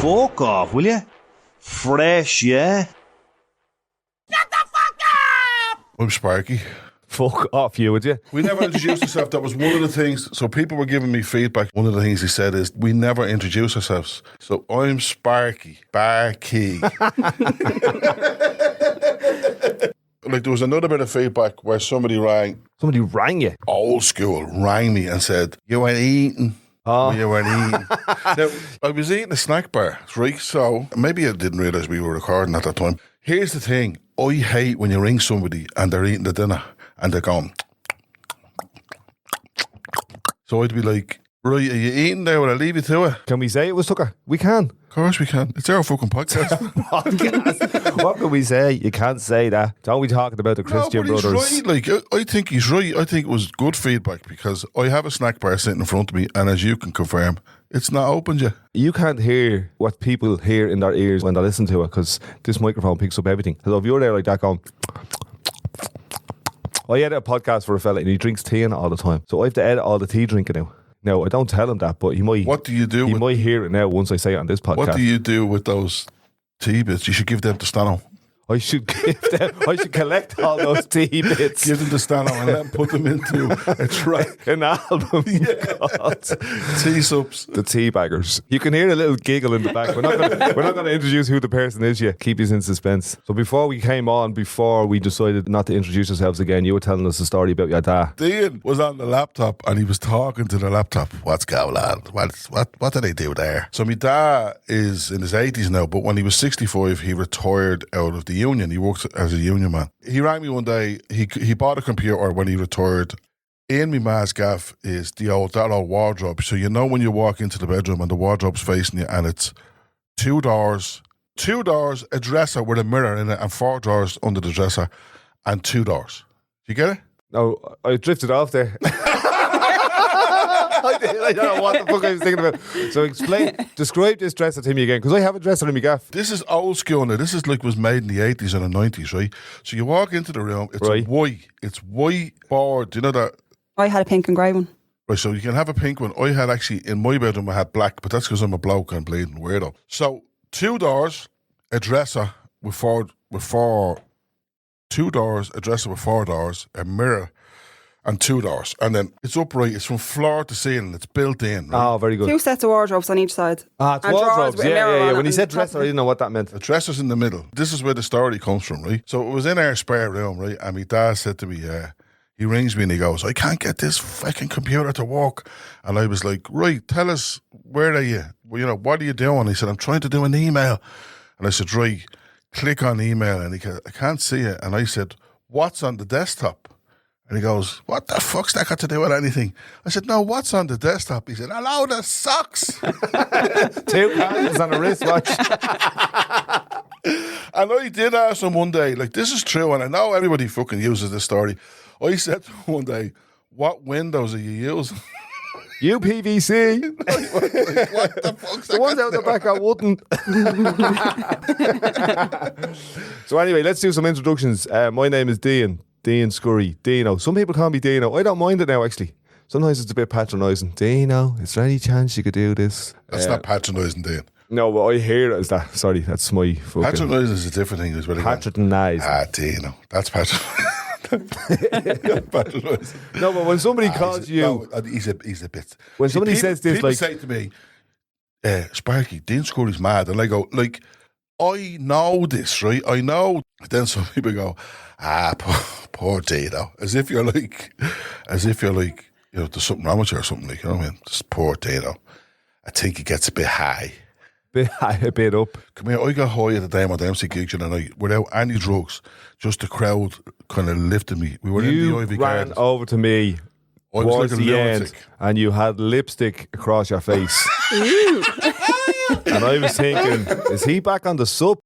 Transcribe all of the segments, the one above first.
Fuck off, will you? Fresh, yeah? Shut the fuck up! I'm Sparky. Fuck off, you, would you? We never introduced ourselves. That was one of the things. So people were giving me feedback. One of the things he said is, we never introduce ourselves. So I'm Sparky. Barky. Like, there was another bit of feedback where somebody rang. Somebody rang you? Old school rang me and said, you weren't eating. Oh. You weren't eating. Now, I was eating a snack bar, right? So maybe I didn't realise we were recording at that time. Here's the thing. I hate when you ring somebody and they're eating the dinner and they're going. So I'd be like, right, are you eating there? Will I leave you to it? Can we say it was Tucker? We can. Of course we can. It's our fucking podcast. What can we say? You can't say that. Don't be talking about the Christian no, but brothers. he's right. Like, I think he's right. I think it was good feedback because I have a snack bar sitting in front of me, and as you can confirm, it's not opened yet. You can't hear what people hear in their ears when they listen to it because this microphone picks up everything. So if you're there like that going... I edit a podcast for a fella and he drinks tea in it all the time. So I have to edit all the tea drinking now. No, I don't tell him that, but he might. What do you do? He might hear it now once I say it on this podcast. What do you do with those tea bits? You should give them to Stano. I should give them. I should collect all those tea bits. Give them to Stano and let him put them into a track. An album called Tea Subs. The Tea Baggers. You can hear a little giggle in the back. We're not going to introduce who the person is yet. Keep you in suspense. So before we decided not to introduce ourselves again, you were telling us a story about your dad. Dean was on the laptop and he was talking to the laptop. What's going on? What do they do there? So my dad is in his 80s now, but when he was 65, he retired out of the union. He works as a union man. He rang me one day. He bought a computer when he retired. In my ma's gaff is that old wardrobe. So you know when you walk into the bedroom and the wardrobe's facing you and it's two doors, a dresser with a mirror in it and 4 drawers under the dresser and 2 doors. You get it? No, I drifted off there. I don't know what the fuck I was thinking about. So describe this dresser to me again, because I have a dresser in my gaff. This is old school now. This is like was made in the 80s and the 90s, right? So you walk into the room, it's right. It's white board. Do you know that? I had a pink and grey one. Right, so you can have a pink one. I had actually, in my bedroom, I had black, but that's because I'm a bloke and bleeding weirdo. So 2 doors, a dresser with four 2 doors, a dresser with 4 doors, a mirror, and 2 doors. And then it's upright. It's from floor to ceiling. It's built in. Right? Oh, very good. 2 sets of wardrobes on each side. It's and wardrobes. Yeah. When he said dresser, dresser, I didn't know what that meant. The dresser's in the middle. This is where the story comes from, right? So it was in our spare room, right? And my dad said to me, he rings me and he goes, I can't get this fucking computer to work. And I was like, right, tell us, where are you? Well, what are you doing? He said, I'm trying to do an email. And I said, right, click on email. And he goes, I can't see it. And I said, what's on the desktop? And he goes, what the fuck's that got to do with anything? I said, no, what's on the desktop? He said, a load of socks. 2 candles and a wristwatch. And I did ask him one day, like, this is true, and I know everybody fucking uses this story. I said to him one day, what windows are you using? UPVC. Like, what the fuck's that? The ones out the back are wooden. So anyway, let's do some introductions. My name is Dean Scurry. Dino. Some people call me Dino. I don't mind it now, actually. Sometimes it's a bit patronising. Dino, is there any chance you could do this? That's not patronising, Dean. No, but I hear it as that. Sorry, that's my fucking... Patronising is a different thing. Patronise. Dino. That's patronising. No, but when somebody calls you... No, he's a bit... When somebody says this, people like... say to me, Sparky, Dean Scurry's mad. And I go, like, I know this, right? I know. Then some people go, poor Dino. As if you're like, there's something wrong with you or something, like, you know what I mean? Just poor Dino. I think he gets a bit high. A bit up. Come here, I got high at the time at the MC gigs and I, without any drugs, just the crowd kind of lifted me. We were in the Ivy ran Gardens. over to me I was towards like a the lunatic. end and you had lipstick across your face. And I was thinking, is he back on the sub?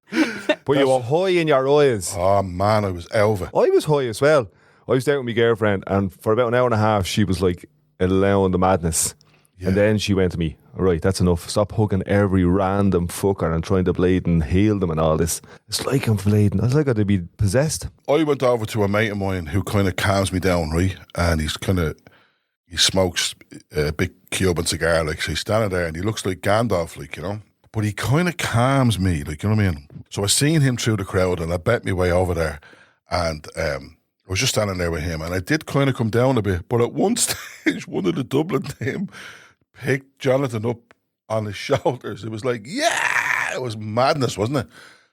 But you were high in your eyes. Oh man, I was Elva. I was high as well. I was out with my girlfriend and for about an hour and a half she was like allowing the madness. Yeah. And then she went to me, all right, that's enough. Stop hugging every random fucker and trying to bleed and heal them and all this. It's like I'm bleeding. It's like I'd be possessed. I went over to a mate of mine who kind of calms me down, right? And he smokes a big Cuban cigar, like, so he's standing there and he looks like Gandalf, like, you know? but he kind of calms me, like, you know what I mean? So I seen him through the crowd and I bet my way over there, and I was just standing there with him, and I did kind of come down a bit, but at one stage, one of the Dublin team picked Jonathan up on his shoulders. It was like, yeah, it was madness, wasn't it?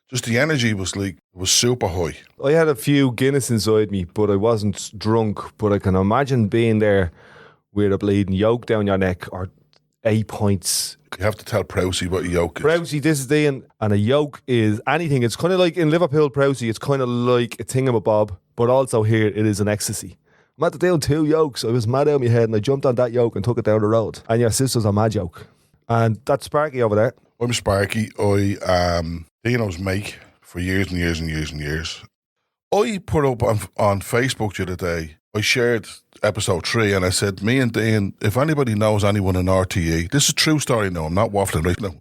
Just the energy was like, it was super high. I had a few Guinness inside me, but I wasn't drunk. But I can imagine being there with a bleeding yoke down your neck, or 8 points. You have to tell Prowsey what a yoke is. Prowsey, this is Ian, and a yoke is anything. It's kind of like in Liverpool, Prowsey, it's kind of like a thingamabob, but also here it is an ecstasy. I'm at the down 2 yokes. I was mad out of my head and I jumped on that yoke and took it down the road. And your sister's a mad yoke. And that's Sparky over there. I'm Sparky. I am Dino's mate for years and years and years and years. I put up on Facebook the other day, I shared episode 3 and I said, me and Dean, if anybody knows anyone in RTE, this is a true story now, I'm not waffling right now.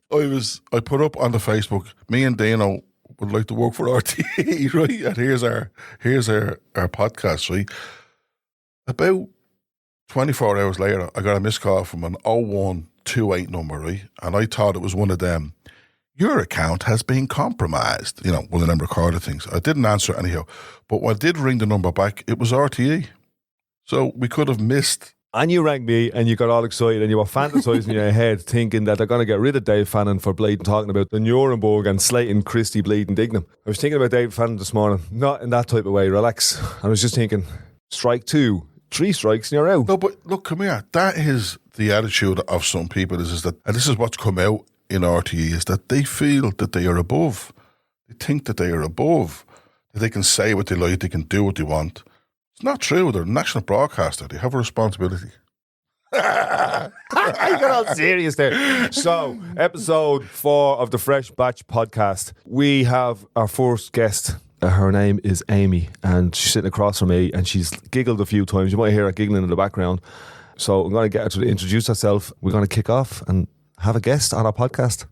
I put up on the Facebook, me and Dino would like to work for RTE, right? And here's our podcast, right? About 24 hours later, I got a missed call from an 0128 number, right? And I thought it was one of them, your account has been compromised. You know, one of them recorded things. I didn't answer it anyhow. But when I did ring the number back, it was RTE. So we could have missed. And you rang me and you got all excited and you were fantasising in your head thinking that they're going to get rid of Dave Fannin for bleeding talking about the Nuremberg and slating Christie bleeding Dignam. I was thinking about Dave Fannin this morning. Not in that type of way, relax. I was just thinking, strike 2. 3 strikes and you're out. No, but look, come here. That is the attitude of some people, is that, and this is what's come out in RTE, is that they feel that they are above. They think that they are above. That they can say what they like, they can do what they want. It's not true. They're a national broadcaster. They have a responsibility. You got all serious there. So, episode 4 of the Fresh Batch podcast. We have our first guest. Her name is Amy, and she's sitting across from me, and she's giggled a few times. You might hear her giggling in the background. So I'm going to get her to introduce herself. We're going to kick off and have a guest on our podcast.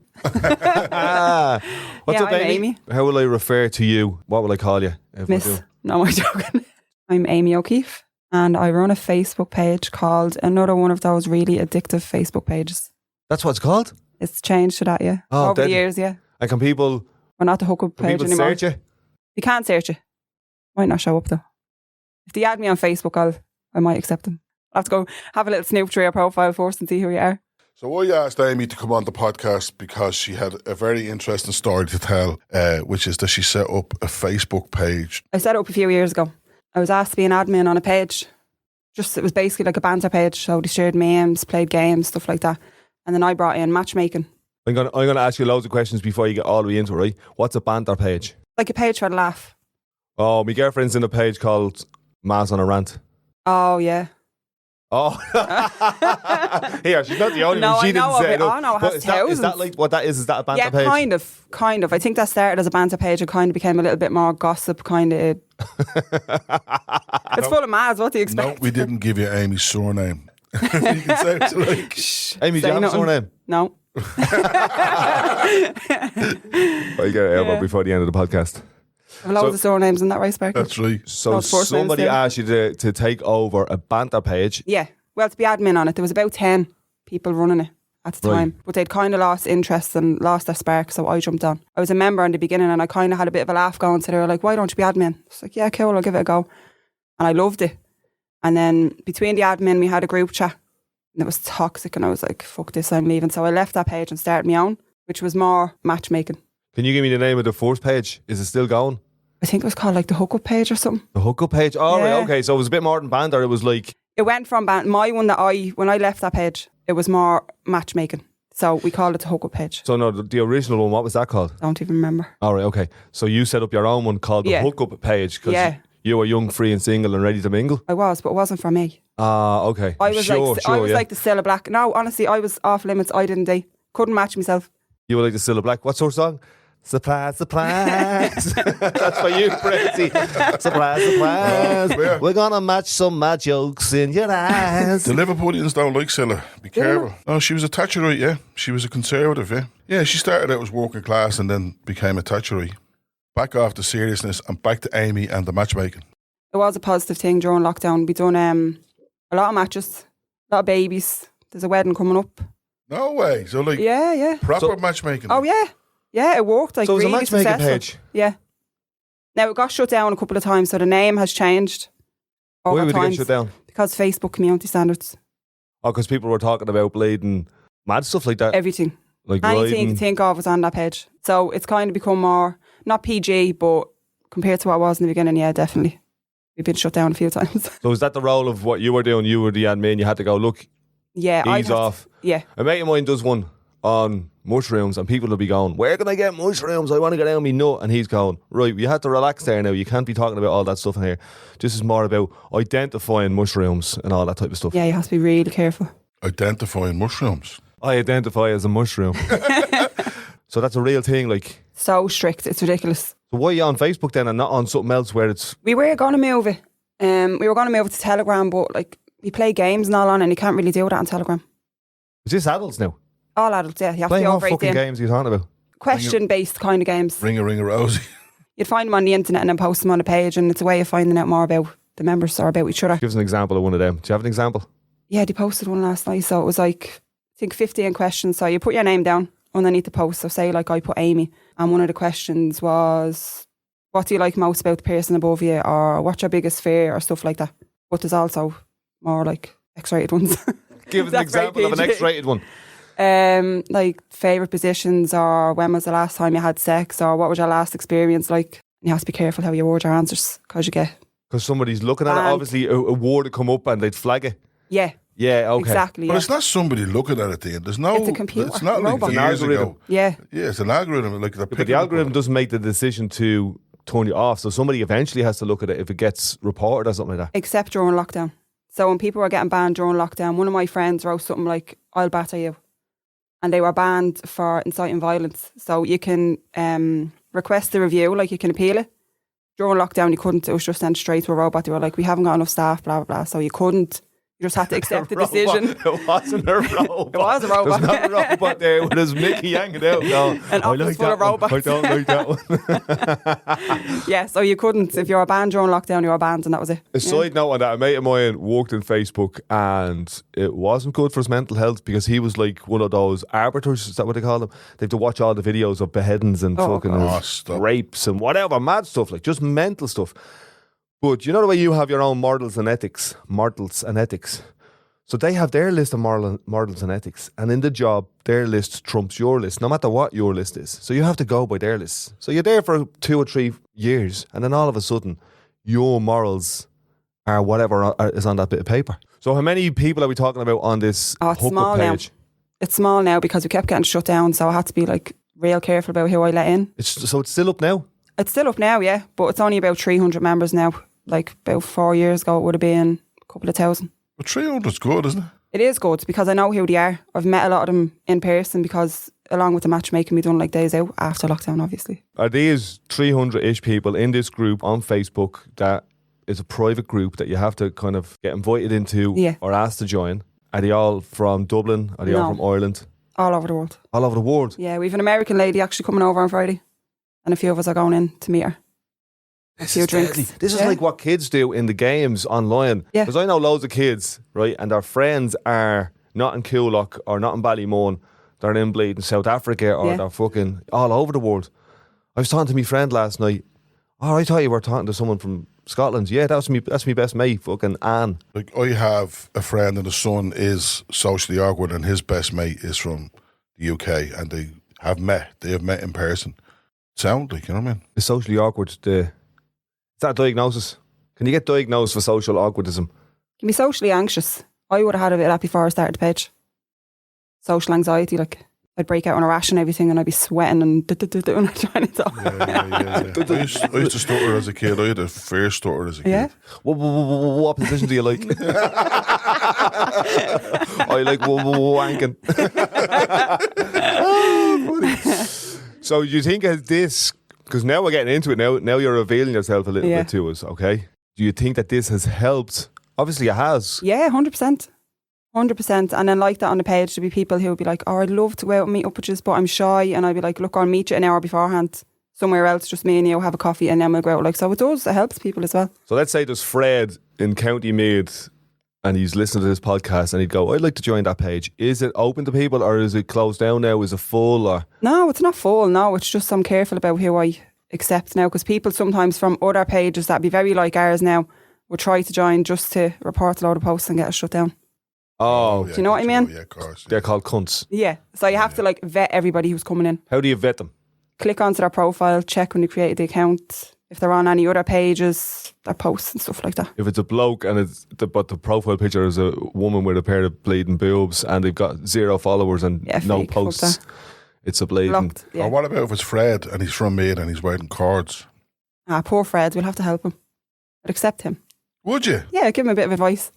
What's up, I'm Amy? How will I refer to you? What will I call you? Miss. No, I'm joking. I'm Amy O'Keefe, and I run a Facebook page called another one of those really addictive Facebook pages. That's what it's called? It's changed to that, yeah. Oh, over the years, yeah. And can people... We're not the hookup page people anymore. Search you? You can't search it. Might not show up though. If they add me on Facebook, I might accept them. I'll have to go have a little snoop through your profile first and see who you are. So I asked Amy to come on the podcast because she had a very interesting story to tell, which is that she set up a Facebook page. I set it up a few years ago. I was asked to be an admin on a page. It was basically like a banter page. So they shared memes, played games, stuff like that. And then I brought in matchmaking. I'm gonna ask you loads of questions before you get all the way into it, right? What's a banter page? Like a page for the laugh. Oh, my girlfriend's in a page called Ma's on a Rant. Oh, yeah. Oh. Here, she's not the only one. She didn't say it. Oh, no, it has thousands. Is that like what that is? Is that a banter page? Yeah, kind of. I think that started as a banter page. It kind of became a little bit more gossip, kind of. It's full of Ma's. What do you expect? No, we didn't give you Amy's surname. You can say it's like... Amy, do you have a surname? No. I'll get it out before the end of the podcast. I have loads of surnames in that way, Sparky. That's right. So somebody asked you to take over a banter page. Yeah. Well, to be admin on it, there was about 10 people running it at the time. But they'd kind of lost interest and lost their spark, so I jumped on. I was a member in the beginning and I kind of had a bit of a laugh going, so they were like, why don't you be admin? I was like, yeah, cool, I'll give it a go. And I loved it. And then between the admin, we had a group chat. And it was toxic and I was like, fuck this, I'm leaving. So I left that page and started my own, which was more matchmaking. Can you give me the name of the first page? Is it still going? I think it was called like the hookup page or something. The hookup page? Oh, yeah. Right, okay. So it was a bit more than banter. It was like... It went from my one that when I left that page, it was more matchmaking. So we called it the hookup page. So no, the original one, what was that called? Don't even remember. All right, okay. So you set up your own one called the hookup page because you were young, free and single and ready to mingle? I was, but it wasn't for me. Okay. I was like the Cilla Black. No, honestly, I was off limits. I didn't date. Couldn't match myself. You were like the Cilla Black. What sort of song? Surprise, surprise. That's for you, Crazy. Surprise, surprise. We're going to match some mad jokes in your eyes. The Liverpoolians don't like Cilla. Be careful. No, she was a Thatcherite, yeah. She was a conservative, yeah. Yeah, she started out as working class and then became a Thatcherite. Back off the seriousness and back to Amy and the matchmaking. It was a positive thing during lockdown. We done a lot of matches, a lot of babies. There's a wedding coming up. No way. So like Yeah. proper matchmaking. Oh, yeah. Yeah, it worked. Like, So it was a really matchmaking successful. page? Yeah. Now, it got shut down a couple of times, so the name has changed over Why would it times. get shut down? Because Facebook community standards. Oh, because people were talking about blading mad stuff like that. Everything. Like Anything you riding. can think of was on that page. So it's kind of become more, not PG, but compared to what it was in the beginning, yeah, definitely. We've been shut down a few times. So is that the role of what you were doing? You were the admin. You had to go, look, Yeah. ease off. Yeah. A mate of mine does one on mushrooms, and people will be going, where can I get mushrooms? I want to get down me nut. And he's going, right, you have to relax there now. You can't be talking about all that stuff in here. This is more about identifying mushrooms and all that type of stuff. Yeah, you have to be really careful. Identifying mushrooms. I identify as a mushroom. So that's a real thing. Like, So strict. It's ridiculous. so why are you on Facebook then and not on something else where it's... We were going to move it. We were going to move it to Telegram, but like we play games and all on, and you can't really do that on Telegram. Is this adults now? All adults, yeah. You have Playing to be what over fucking 18. games are you talking about? Question-based kind of games. Ring a Rosie. You'd find them on the internet and then post them on a page, and it's a way of finding out more about the members or about each other. Give us an example of one of them. Do you have an example? Yeah, they posted one last night, so it was like, I think 15 questions. So you put your name down underneath the post. So say like I put Amy, and one of the questions was, what do you like most about the person above you, or what's your biggest fear, or stuff like that. But there's also more like X-rated ones. Give us an That's very example of an PG. X-rated one. Like favourite positions, or when was the last time you had sex, or what was your last experience like. And you have to be careful how you word your answers, because you get... Because somebody's looking at it, And- obviously a word would come up and they'd flag it. Yeah, Yeah, okay. exactly. But Yeah. it's not somebody looking at it there. There's no... It's a computer, It's not like robot. It's an years algorithm. ago. Yeah. Yeah, it's an algorithm. Like they're But picking the up algorithm on it. doesn't make the decision to turn you off. So somebody eventually has to look at it if it gets reported or something like that. Except during lockdown. So when people were getting banned during lockdown, one of my friends wrote something like, I'll batter you. And they were banned for inciting violence. So you can request a review, like you can appeal it. During lockdown, you couldn't. It was just sent straight to a robot. They were like, we haven't got enough staff, blah, blah, blah. So you couldn't. You just had to accept the decision. It wasn't a robot. It was a robot. There's not a robot there with his Mickey hanging out. No, An office full of one. robots. I don't like that one. Yeah, so you couldn't. If you were banned during lockdown, you were banned, and that was it. A side note on that, a mate of mine worked in Facebook and it wasn't good for his mental health because he was like one of those arbiters, is that what they call them? They have to watch all the videos of beheadings and Oh, fucking God. Stop. rapes and whatever, mad stuff, like just mental stuff. But you know the way you have your own morals and ethics? So they have their list of morals and ethics, and in the job, their list trumps your list, no matter what your list is. So you have to go by their list. So you're there for 2 or 3 years, and then all of a sudden, your morals are whatever is on that bit of paper. So how many people are we talking about on this Oh, it's hookup small now. page? It's small now because we kept getting shut down, so I had to be like real careful about who I let in. So it's still up now? It's still up now, yeah, but it's only about 300 members now. Like about 4 years ago, it would have been a couple of thousand. But 300's good, isn't it? It is good because I know who they are. I've met a lot of them in person because along with the matchmaking, we done like days out after lockdown, obviously. Are these 300-ish people in this group on Facebook that is a private group that you have to kind of get invited into Yeah. or asked to join? Are they all from Dublin? Are they all No. from Ireland? All over the world. All over the world? Yeah, we have an American lady actually coming over on Friday, and a few of us are going in to meet her. This few is drinks. deadly. This is Yeah. like what kids do in the games online. Yeah. Because I know loads of kids, right, and their friends are not in Coolock or not in Ballymun. They're in bleeding South Africa or Yeah. they're fucking all over the world. I was talking to my friend last night. Oh, I thought you were talking to someone from Scotland. Yeah, that's me best mate, fucking Anne. Like, I have a friend and the son is socially awkward and his best mate is from the UK and they have met in person. Sound like, you know what I mean? It's socially awkward. Is that a diagnosis? Can you get diagnosed for social awkwardism? Can be socially anxious. I would have had a bit of that before I started the page. Social anxiety, like I'd break out in a rash and everything, and I'd be sweating and when I'm trying to talk. Yeah. I used to stutter as a kid. I had a fair stutter as a kid. Yeah. What position do you like? I like wanking. Oh, funny. So you think as this, because now we're getting into it, now you're revealing yourself a little Yeah. bit to us, okay? Do you think that this has helped? Obviously it has. Yeah, 100%. 100%. And then like that on the page, there'd be people who would be like, oh, I'd love to go out and meet up with you, but I'm shy. And I'd be like, look, I'll meet you an hour beforehand somewhere else, just me and you, have a coffee, and then we'll go out. Like, so it helps people as well. So let's say there's Fred in County Meath and he's listening to this podcast and he'd go, I'd like to join that page. Is it open to people or is it closed down now? Is it full or? No, it's not full. No, it's just I'm careful about who I accept now because people sometimes from other pages that be very like ours now will try to join just to report a load of posts and get us shut down. Oh, do you know what I mean? Yeah, of course. they're called cunts. Yeah. So you have to like vet everybody who's coming in. How do you vet them? Click onto their profile, check when they created the account. If they're on any other pages, their posts and stuff like that. If it's a bloke and but the profile picture is a woman with a pair of bleeding boobs and they've got 0 followers and no fake, posts, it's a blatant. Blocked, yeah. Or what about if it's Fred and he's from Meath and he's wearing cords? Poor Fred, we'll have to help him. I'd accept him. Would you? Yeah, give him a bit of advice.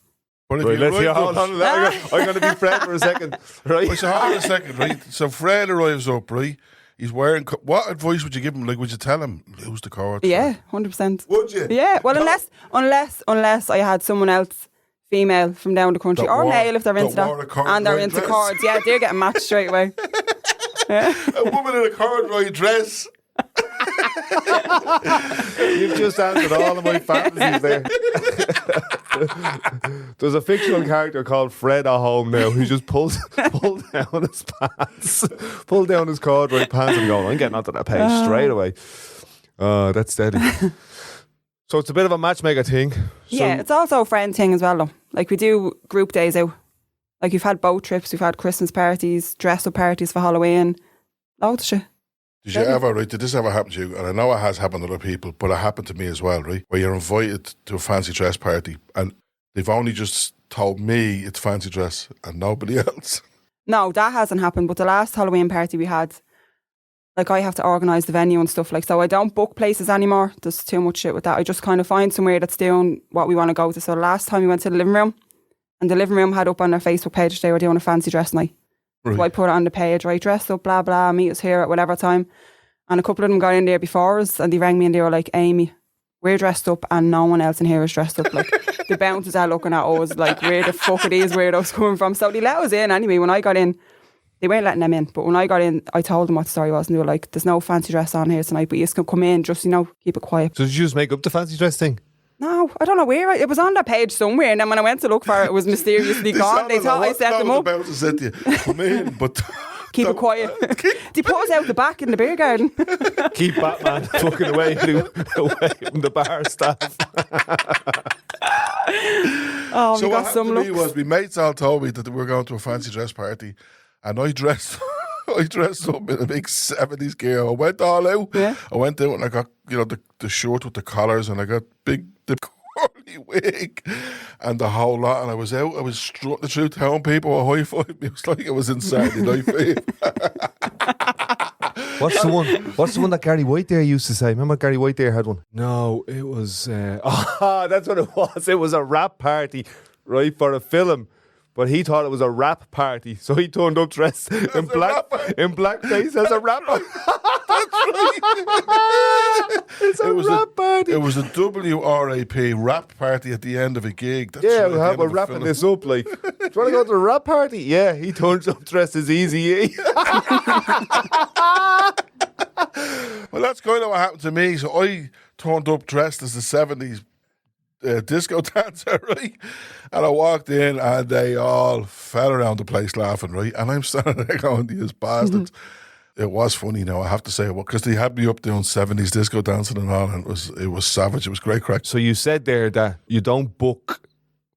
But if Right, you let's hear. arrived Hold up- on. I'm going to be Fred for a second. Right. Wait, so hold on a second, right? So Fred arrives up, right? He's wearing. What advice would you give him? Like, would you tell him lose the cords? Yeah, 100%. Would you? Yeah, well, unless I had someone else, female from down the country, That or wore- male if they're that into wore a that, cord and they're right into dress. cards. Yeah, they're getting matched straight away. A woman in a corduroy dress. You've just answered all of my fantasies there. There's a fictional character called Fred at home now who just pulls down his pants, pull down his corduroy pants and go, I'm getting onto that page straight away. That's steady. So it's a bit of a matchmaker thing. So Yeah, it's also a friend thing as well, though. Like, we do group days out. Like, we've had boat trips, we've had Christmas parties, dress-up parties for Halloween. Loads of shit. Did you ever, right? Did this ever happen to you? And I know it has happened to other people, but it happened to me as well, right? Where you're invited to a fancy dress party and they've only just told me it's fancy dress and nobody else. No, that hasn't happened. But the last Halloween party we had, like, I have to organise the venue and stuff. Like, so I don't book places anymore. There's too much shit with that. I just kind of find somewhere that's doing what we want to go to. So the last time we went to the living room, and the living room had up on their Facebook page they were doing a fancy dress night. Right. So I put it on the page, right, dress up, blah, blah, meet us here at whatever time. And a couple of them got in there before us and they rang me and they were like, Amy, we're dressed up and no one else in here is dressed up. Like, the bouncers are looking at us like, where the fuck are these weirdos coming from? So they let us in anyway. When I got in, they weren't letting them in, but when I got in, I told them what the story was and they were like, there's no fancy dress on here tonight, but you just can come in, just, keep it quiet. did you just make up the fancy dress thing? No, I don't know where. It was on their page somewhere, and then when I went to look for it, it was mysteriously gone. They thought I set them up. About to set you. Come in, but Keep it quiet. They put us out the back in the beer garden. Keep Batman fucking away from the bar staff. Oh, so we what got some happened to me looks. was my mates all told me that they were going to a fancy dress party, and I dressed up in a big 70s gear. I went all out. Yeah. I went out and I got the shirt with the collars, and I got the curly wig and the whole lot. And I was out. I was strutting through town. People were high fiving me. It was like it was in Saturday Night Fever. What's the one that Gary White there used to say? Remember Gary White there had one? No, it was that's what it was. It was a rap party, right, for a film. But he thought it was a rap party, so he turned up dressed in blackface as a rapper. It's a rap party. It was a WRAP rap party at the end of a gig. That's Yeah, right, at the we're end of the wrapping film. this up. Like, do you want to go to the rap party? Yeah, he turns up dressed as Eazy-E. Well, that's kind of what happened to me. So I turned up dressed as the 70s disco dancer, right? And I walked in and they all fell around the place laughing, right? And I'm standing there going, these bastards. It was funny now, I have to say, because they had me up doing 70s disco dancing and all, and it was savage. It was great crack. So you said there that you don't book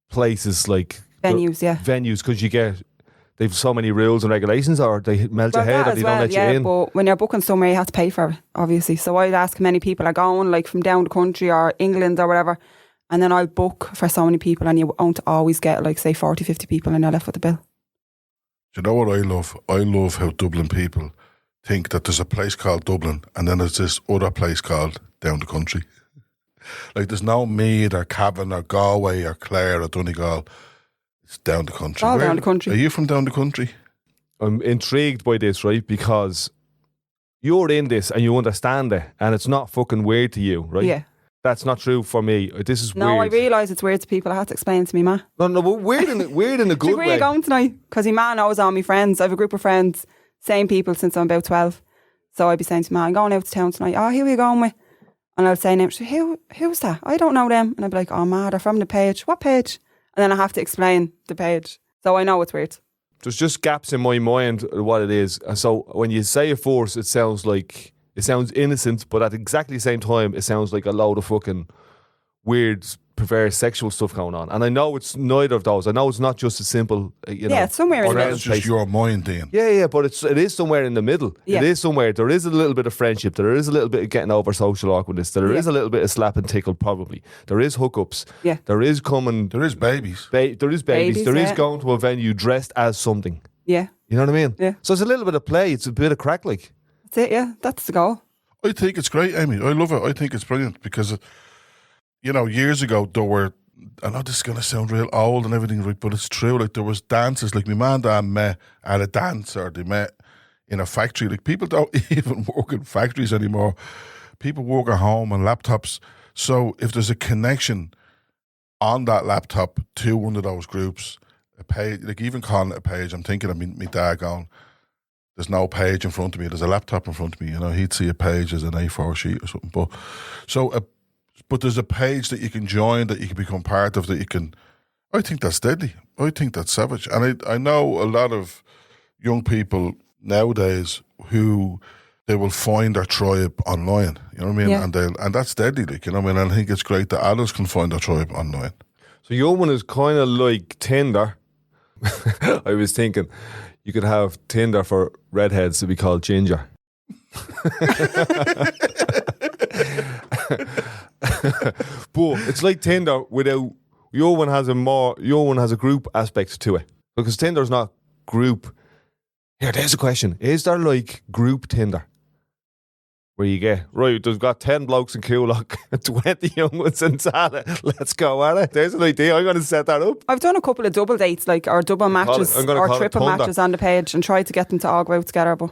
places like Venues, yeah. venues because they've so many rules and regulations, or they melt your head that or as they well, don't let yeah, you in. but when you're booking somewhere, you have to pay for it, obviously. So I'd ask how many people are going, like from down the country or England or whatever, and then I'll book for so many people, and you won't always get, like, say, 40, 50 people, and you're left with the bill. Do you know what I love? I love how Dublin people think that there's a place called Dublin and then there's this other place called down the country. Like, there's no Meath or Cavan or Galway or Clare or Donegal. It's down the country. All down the country. Are you from down the country? I'm intrigued by this, right? Because you're in this and you understand it, and it's not fucking weird to you, right? Yeah. That's not true for me. This is No, weird. I realise it's weird to people. I had to explain to me, ma. No, but weird in a good Where are way. you going tonight? Because my man knows all my friends. I have a group of friends, same people since I'm about 12. So I'd be saying to my man, I'm going out to town tonight. Oh, who are you going with? And I'll say names. Who's that? I don't know them. And I'd be like, oh, ma, they're from the page. What page? and then I have to explain the page. So I know it's weird. There's just gaps in my mind of what it is. And so when you say a force, it sounds innocent, but at exactly the same time, it sounds like a load of fucking weird, perverse sexual stuff going on. And I know it's neither of those. I know it's not just a simple, Yeah, it's somewhere in the middle. That's just your mind, Dean. Yeah, but it is somewhere in the middle. Yeah. It is somewhere. There is a little bit of friendship. There is a little bit of getting over social awkwardness. There is a little bit of slap and tickle, probably. There is hookups. Yeah. There is coming. There is babies. There is babies. There is yeah. going to a venue dressed as something. Yeah. You know what I mean? Yeah. So it's a little bit of play. It's a bit of crack, like. That's it, yeah. That's the goal. I think it's great, Amy. I love it. I think it's brilliant because, years ago, there were, I know this is going to sound real old and everything, right, but it's true. Like, there was dances, like my man and dad met at a dance or they met in a factory. Like, people don't even work in factories anymore. People work at home on laptops. So if there's a connection on that laptop to one of those groups, a page, like even calling it a page, I'm thinking of me dad going, there's no page in front of me. There's a laptop in front of me. He'd see a page as an A4 sheet or something. But there's a page that you can join, that you can become part of, that you can. I think that's deadly. I think that's savage. And I know a lot of young people nowadays who they will find their tribe online. You know what I mean? Yeah. And that's deadly. Like, you know what I mean? And I think it's great that adults can find their tribe online. So your one is kind of like Tinder. I was thinking you could have Tinder for redheads to be called Ginger. But it's like Tinder without your one has a group aspect to it, because Tinder's not group. Here, there's a question: is there like group Tinder where you get right? There's got 10 blokes in Coolock, 20 young ones in Tala. Let's go at it. There's an idea. I'm going to set that up. I've done a couple of double dates, or double matches, or triple matches on the page, and tried to get them to all go out together, but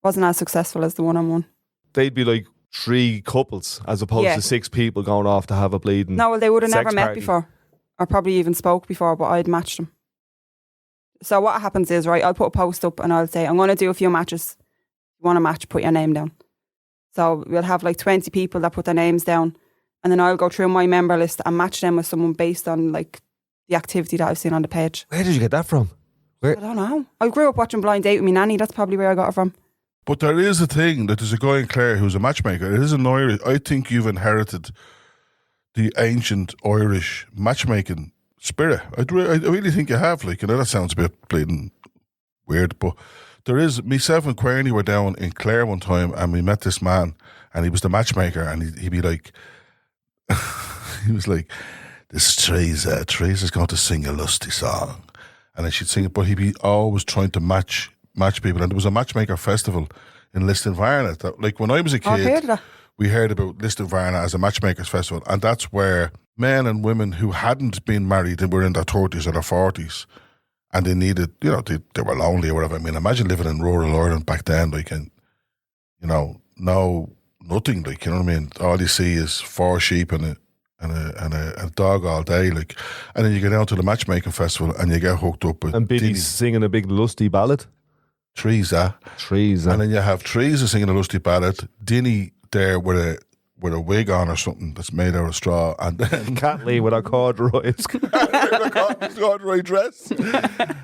wasn't as successful as the one-on-one. They'd be like 3 couples as opposed to 6 people going off to have a bleeding. No, well, they would have never met party. before, or probably even spoke before, but I'd matched them. So what happens is, right, I'll put a post up and I'll say, I'm going to do a few matches. You want a match, put your name down. So we'll have like 20 people that put their names down, and then I'll go through my member list and match them with someone based on like the activity that I've seen on the page. Where did you get that from? I don't know. I grew up watching Blind Date with me nanny. That's probably where I got it from. But there is a thing that there's a guy in Clare who's a matchmaker. It is an Irish. I think you've inherited the ancient Irish matchmaking spirit. I really think you have. Like, that sounds a bit bleeding weird, but there is. Myself and Querney were down in Clare one time, and we met this man, and he was the matchmaker, and he'd be like, he was like, this Teresa's going to sing a lusty song, and then she'd sing it, but he'd be always trying to match people. And there was a matchmaker festival in Listonvarna. That, like, when I was a kid, I've heard of that. we heard about Listonvarna as a matchmakers festival, and that's where men and women who hadn't been married and were in their 30s or their 40s, and they needed, they were lonely or whatever. I mean, imagine living in rural Ireland back then, like, and, nothing, like, you know what I mean? All you see is 4 sheep and a dog all day, like, and then you go down to the matchmaking festival and you get hooked up with. And Biddy's singing a big lusty ballad. Teresa. And then you have Teresa singing a lusty ballad, Dinny there with a wig on or something that's made out of straw, and then Kathleen with her corduroys. corduroy dress.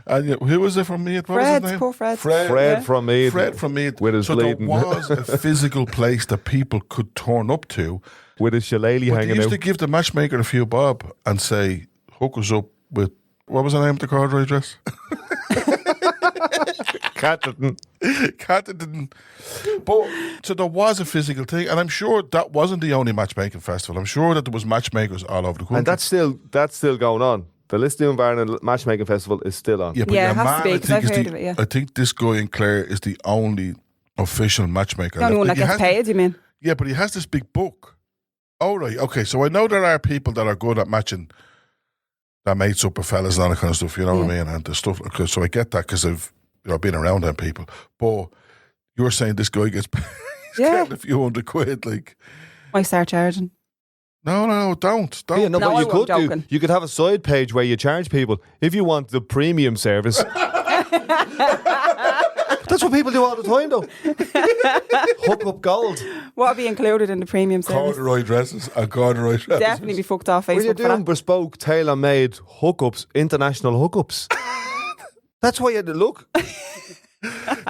And who was it from Meath? What was his name? Poor Fred. Fred from Meath. Fred from Meath. With his so bleeding. there was a physical place that people could turn up to. With his shillelagh But hanging they used out. to give the matchmaker a few bob and say, hook us up with, what was the name of the corduroy dress? Catterton. But so there was a physical thing, and I'm sure that wasn't the only matchmaking festival. I'm sure that there was matchmakers all over the country. And that's still going on. The Listonvarna Matchmaking Festival is still on. Yeah, but Yeah, your it has man, to be, I 'cause think, I've is heard the- of it, yeah. I think this guy in Clare is the only official matchmaker. The only one left. that Like, gets paid, you mean? Yeah, but he has this big book. Oh, right. Okay, so I know there are people that are good at matching their mates up with fellas and all that kind of stuff, you know what I mean? And the stuff. So I get that because I've been around them people. But you're saying this guy gets paid getting a few £100, like. I start charging. No, don't. Yeah, no, No, but I you wasn't could do. joking. You could have a side page where you charge people if you want the premium service. That's what people do all the time, though. Hook up gold. What would be included in the premium service? Corduroy dresses and corduroy dresses. Definitely be fucked off Facebook When you're for doing that. bespoke, tailor-made hookups, international hookups. That's why you had to look.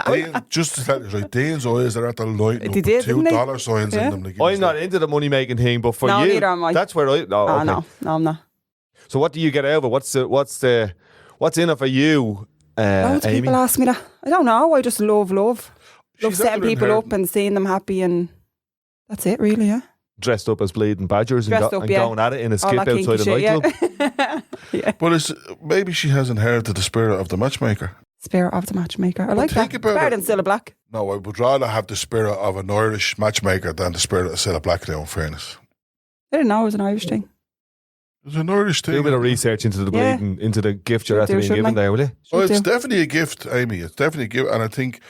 Dean, just to tell you, right, Dean's eyes are at the light They up did, with didn't they? $2 signs Yeah. in them. Like, I'm not into the money-making thing, but for No, you, neither am I. that's where I... No, okay. No, I'm not. So what do you get out of it? What's in it for you, Loads of Amy? people ask me that. I don't know. I just love. Love She's setting after people up inheriting. and seeing them happy, and that's it, really. Yeah. Dressed up as bleeding badgers and, Dressed up, and yeah. going at it in a All skip that kinky outside a shit, nightclub. yeah. But it's, maybe she has inherited the spirit of the matchmaker. Spirit of the matchmaker. I like think that. about Better it. than Cilla Black. No, I would rather have the spirit of an Irish matchmaker than the spirit of Cilla Black now, in fairness. I didn't know it was an Irish thing. It's an Irish thing. Do a bit of research into the Yeah. bleeding, into the gift you're Should after do, being shouldn't given I? there, will you? Oh, it's do. definitely a gift, Amy. It's definitely a gift. And I think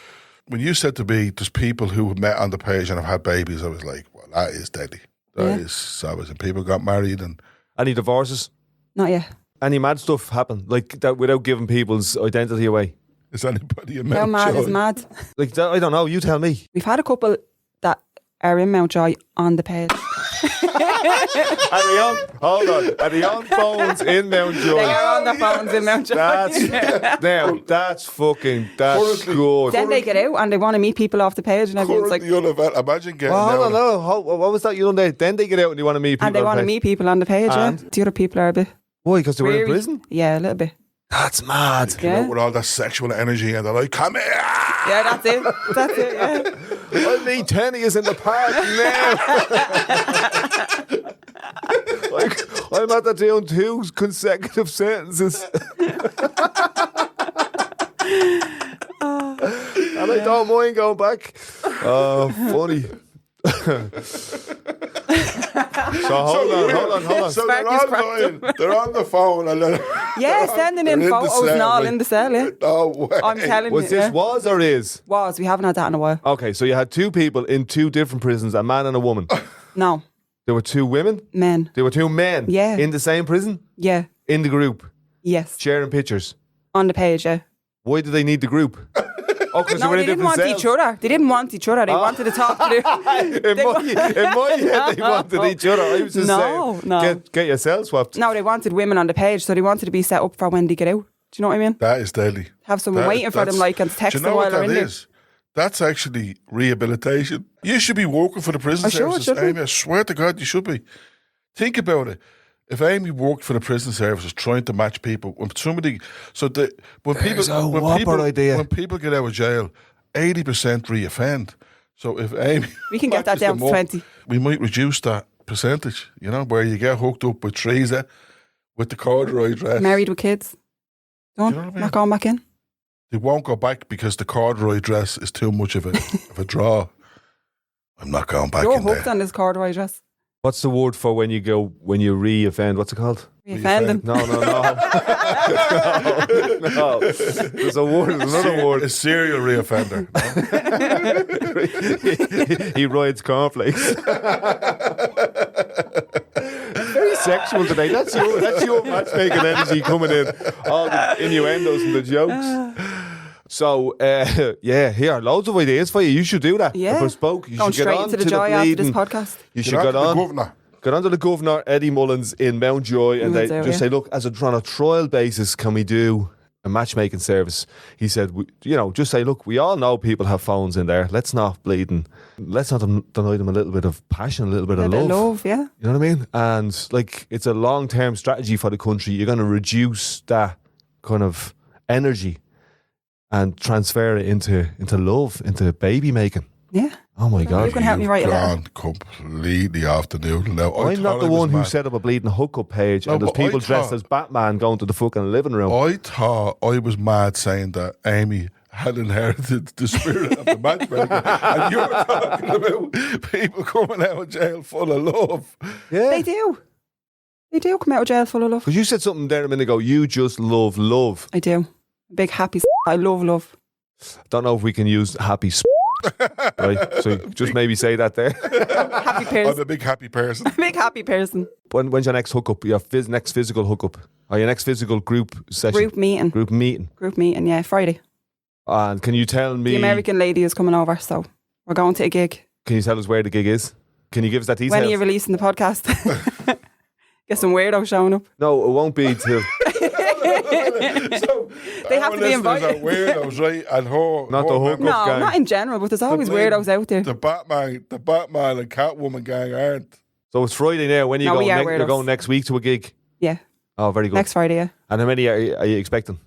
when you said to me, there's people who met on the page and have had babies, I was like, well, that is deadly. That is savage. And people got married and Any divorces? Not yet. Any mad stuff happen? Like that without giving people's identity away? is anybody in How Mount mad Joy? is mad? Like that, I don't know, you tell me. We've had a couple that are in Mountjoy on the page. Hold on. Are they on phones in Mountjoy? They are on their phones in Mountjoy. That's Currently- good. Then they get out and they want to meet people off the page and everyone's like, Currently unavailable. Imagine getting Well, hold on, out. what was that you done there? Then they get out and they want to meet people. and they on want to page. meet people on the page. Yeah. And? The other people are a bit Why? Because they were in weary. prison? Yeah, a little bit. That's mad. You know, Yeah. with all that sexual energy and they're like, come here. Yeah, that's it. That's it, yeah. I'll meet Tenny is in the park now. Like, I'm at the doing 2 consecutive sentences. And I don't mind going back. Oh, funny. So hold on. So they're Sparky's online. They're on the phone. And they're, Yeah, sending in they're photos and all in the cell, yeah. No way. I'm telling Was you. this yeah. was or is? Was. We haven't had that in a while. Okay, so you had 2 people in 2 different prisons, a man and a woman. No. There were 2 women. Men. There were 2 men. Yeah. In the same prison, Yeah. in the group, Yes. sharing pictures. On the page, yeah. Why did they need the group? Oh, because No, were they in didn't different want cells. each other. They didn't want each other. They wanted to talk to In my head, they wanted each other. I was just No, saying, no. get yourself swapped. No, they wanted women on the page, so they wanted to be set up for when they get out. Do you know what I mean? That is deadly. Have someone waiting for them, like, and text Do you them know while what they're that in there. is? That's actually rehabilitation. You should be working for the prison I sure services, should be. Amy. I swear to God, you should be. Think about it. If Amy worked for the prison services trying to match people, when somebody, when There's a whopper idea. when people get out of jail, 80% reoffend. So if Amy, We can get that matches down them to up, 20. we might reduce that percentage. You know, where you get hooked up with Teresa, with the corduroy dress. Married with kids. Done. Do you know what I mean? Not going back in. They won't go back because the corduroy dress is too much of a draw. I'm not going back You're in there. hooked on this corduroy dress. What's the word for when you re-offend? What's it called? Reoffending. No. No. There's a word. There's another A word. serial reoffender. No? He rides cornflakes. Very sexual today. That's your matchmaking energy coming in. All the innuendos and the jokes. So, here, loads of ideas for you. You should do that. Yeah. A bespoke. You Going should get straight on into the to joy after this bleeding- podcast. You should Get get on to on. the governor. Get on to the governor, Eddie Mullins in Mountjoy, and they Mullins out, just yeah. say, look, on a trial basis, can we do a matchmaking service? He said, just say, look, we all know people have phones in there. Let's not let's not deny them a little bit of passion, a little bit of love. Yeah. You know what I mean? And like, it's a long-term strategy for the country. You're going to reduce that kind of energy and transfer it into love, into baby making. Yeah. Oh my God. You can help me write a letter. Gone completely off the noodle now. I I'm not thought the I was one who mad. set up a bleeding hookup page No, and there's but I people dressed thought- as Batman going to the fucking living room. I thought I was mad saying that Amy had inherited the spirit of the matchmaker. And you were talking about people coming out of jail full of love. Yeah. They do. They do come out of jail full of love. Because you said something there a minute ago. You just love love. I do. Big happy. I love love. Don't know if we can use happy right? So just maybe say that there. Happy I'm person. a big happy person. Big happy person. When's your next hookup? Your next physical hookup? Or your next physical group session? Group meeting. Group meeting. Group meeting, yeah. Friday. And can you tell me... The American lady is coming over, so we're going to a gig. Can you tell us where the gig is? Can you give us that details? When are you releasing the podcast? Get some weirdos showing up. No, it won't be till... So, They have to be invited. Are weirdos, right? And Not the hookup No, gang. not in general, but there's always blame- weirdos out there. The Batman and Catwoman gang aren't. So it's Friday now. When are you No, going? we are You're weirdos. going next week to a gig? Yeah, Oh, very good. next Friday, yeah. And how many are you expecting?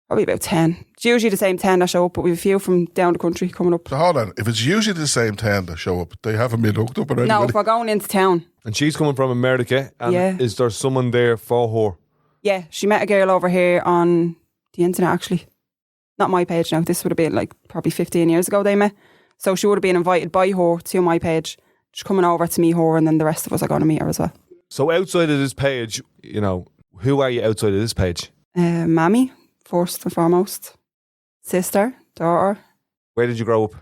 Probably about 10. It's usually the same 10 that show up, but we have a few from down the country coming up. So hold on. If it's usually the same 10 that show up, they haven't been hooked up already. No, if we're going into town. And she's coming from America. And Yeah. is there someone there for her? Yeah, she met a girl over here on the internet, actually. Not my page now. This would have been like probably 15 years ago they met. So she would have been invited by her to my page. She's coming over to meet her, and then the rest of us are going to meet her as well. So outside of this page, you know, who are you outside of this page? Mammy, first and foremost. Sister, daughter. Where did you grow up?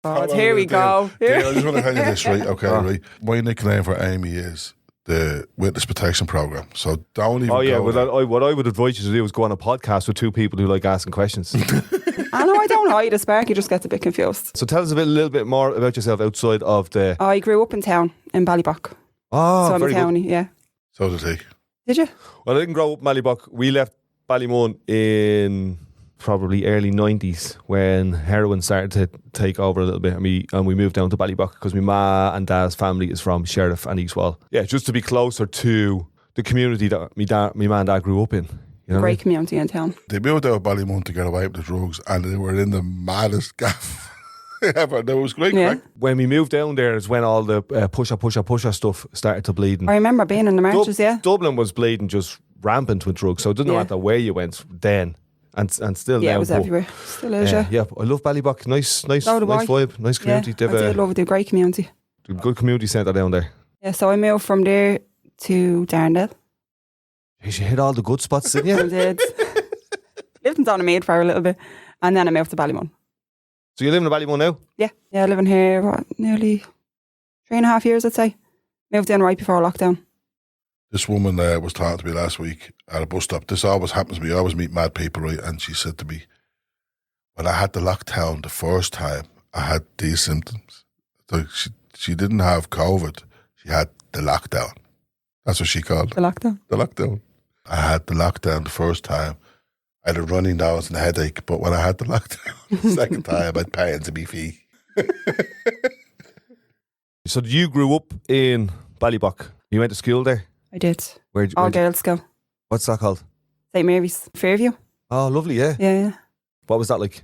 God, here we go. I just want to tell you this, right? Okay, Oh. right. My nickname for Amy is the Witness Protection Program. So don't even Oh yeah, go well, there. what I would advise you to do is go on a podcast with two people who like asking questions. I know I don't hide a spark, he just gets a bit confused. So tell us a little bit more about yourself outside of the... I grew up in town, in Ballybock. Oh, So I'm a very good. townie, yeah. So did he. Did you? Well, I didn't grow up in Ballybock. We left Ballymun in probably early 90s when heroin started to take over a little bit, and we moved down to Ballybock because my ma and dad's family is from Sheriff and East Wall. Yeah, just to be closer to the community that my ma and dad grew up in. You know what I Great mean? community in town. They moved out of Ballymun to get away with the drugs, and they were in the maddest gaff ever. That was great, Yeah. crack. When we moved down there is when all the pusher stuff started to bleed. I remember being in the marches, yeah. Dublin was bleeding just rampant with drugs, so it didn't Yeah. matter where you went then, and still Yeah, now. it was but, everywhere. Still is, yeah. yeah, I love Ballybock. Nice So do vibe, nice community. Yeah, I did love it. They're a great community. They've a good community centre down there. Yeah, so I moved from there to Darndale. You should hit all the good spots, didn't I you? did. Lived in Donaghmede for a little bit. And then I moved to Ballymun. So you live in Ballymun now? Yeah, living here, nearly 3.5 years, I'd say. Moved in right before lockdown. This woman was talking to me last week at a bus stop. This always happens to me. I always meet mad people, right? And she said to me, when I had the lockdown the first time, I had these symptoms. So she didn't have COVID. She had the lockdown. That's what she called it. The lockdown. The lockdown. I had the lockdown the first time. I had a running nose and a headache, but when I had the lockdown the second time, I had pains in my feet. So you grew up in Ballybock. You went to school there? I did. Where'd All you, girls school. what's that called? St. Mary's. Fairview. Oh, lovely, yeah. Yeah. What was that like?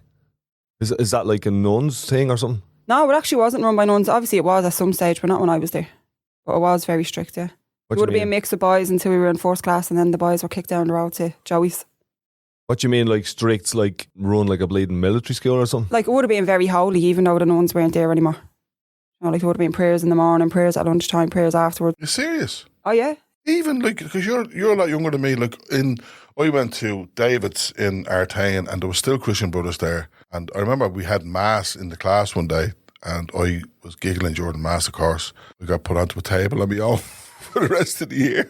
Is that like a nun's thing or something? No, it actually wasn't run by nuns. Obviously it was at some stage, but not when I was there. But it was very strict, yeah. What It would do have you been a mean? mix of boys until we were in first class, and then the boys were kicked down the road to Joey's. What do you mean, like strict, like run like a bleeding military school or something? Like, it would have been very holy, even though the nuns weren't there anymore. You know, like, there would have been prayers in the morning, prayers at lunchtime, prayers afterwards. You're serious? Oh, yeah? Even like, because you're a lot younger than me. Like I went to David's in Artane, and there was still Christian brothers there. And I remember we had mass in the class one day, and I was giggling during mass. Of course, we got put onto a table on my own for the rest of the year.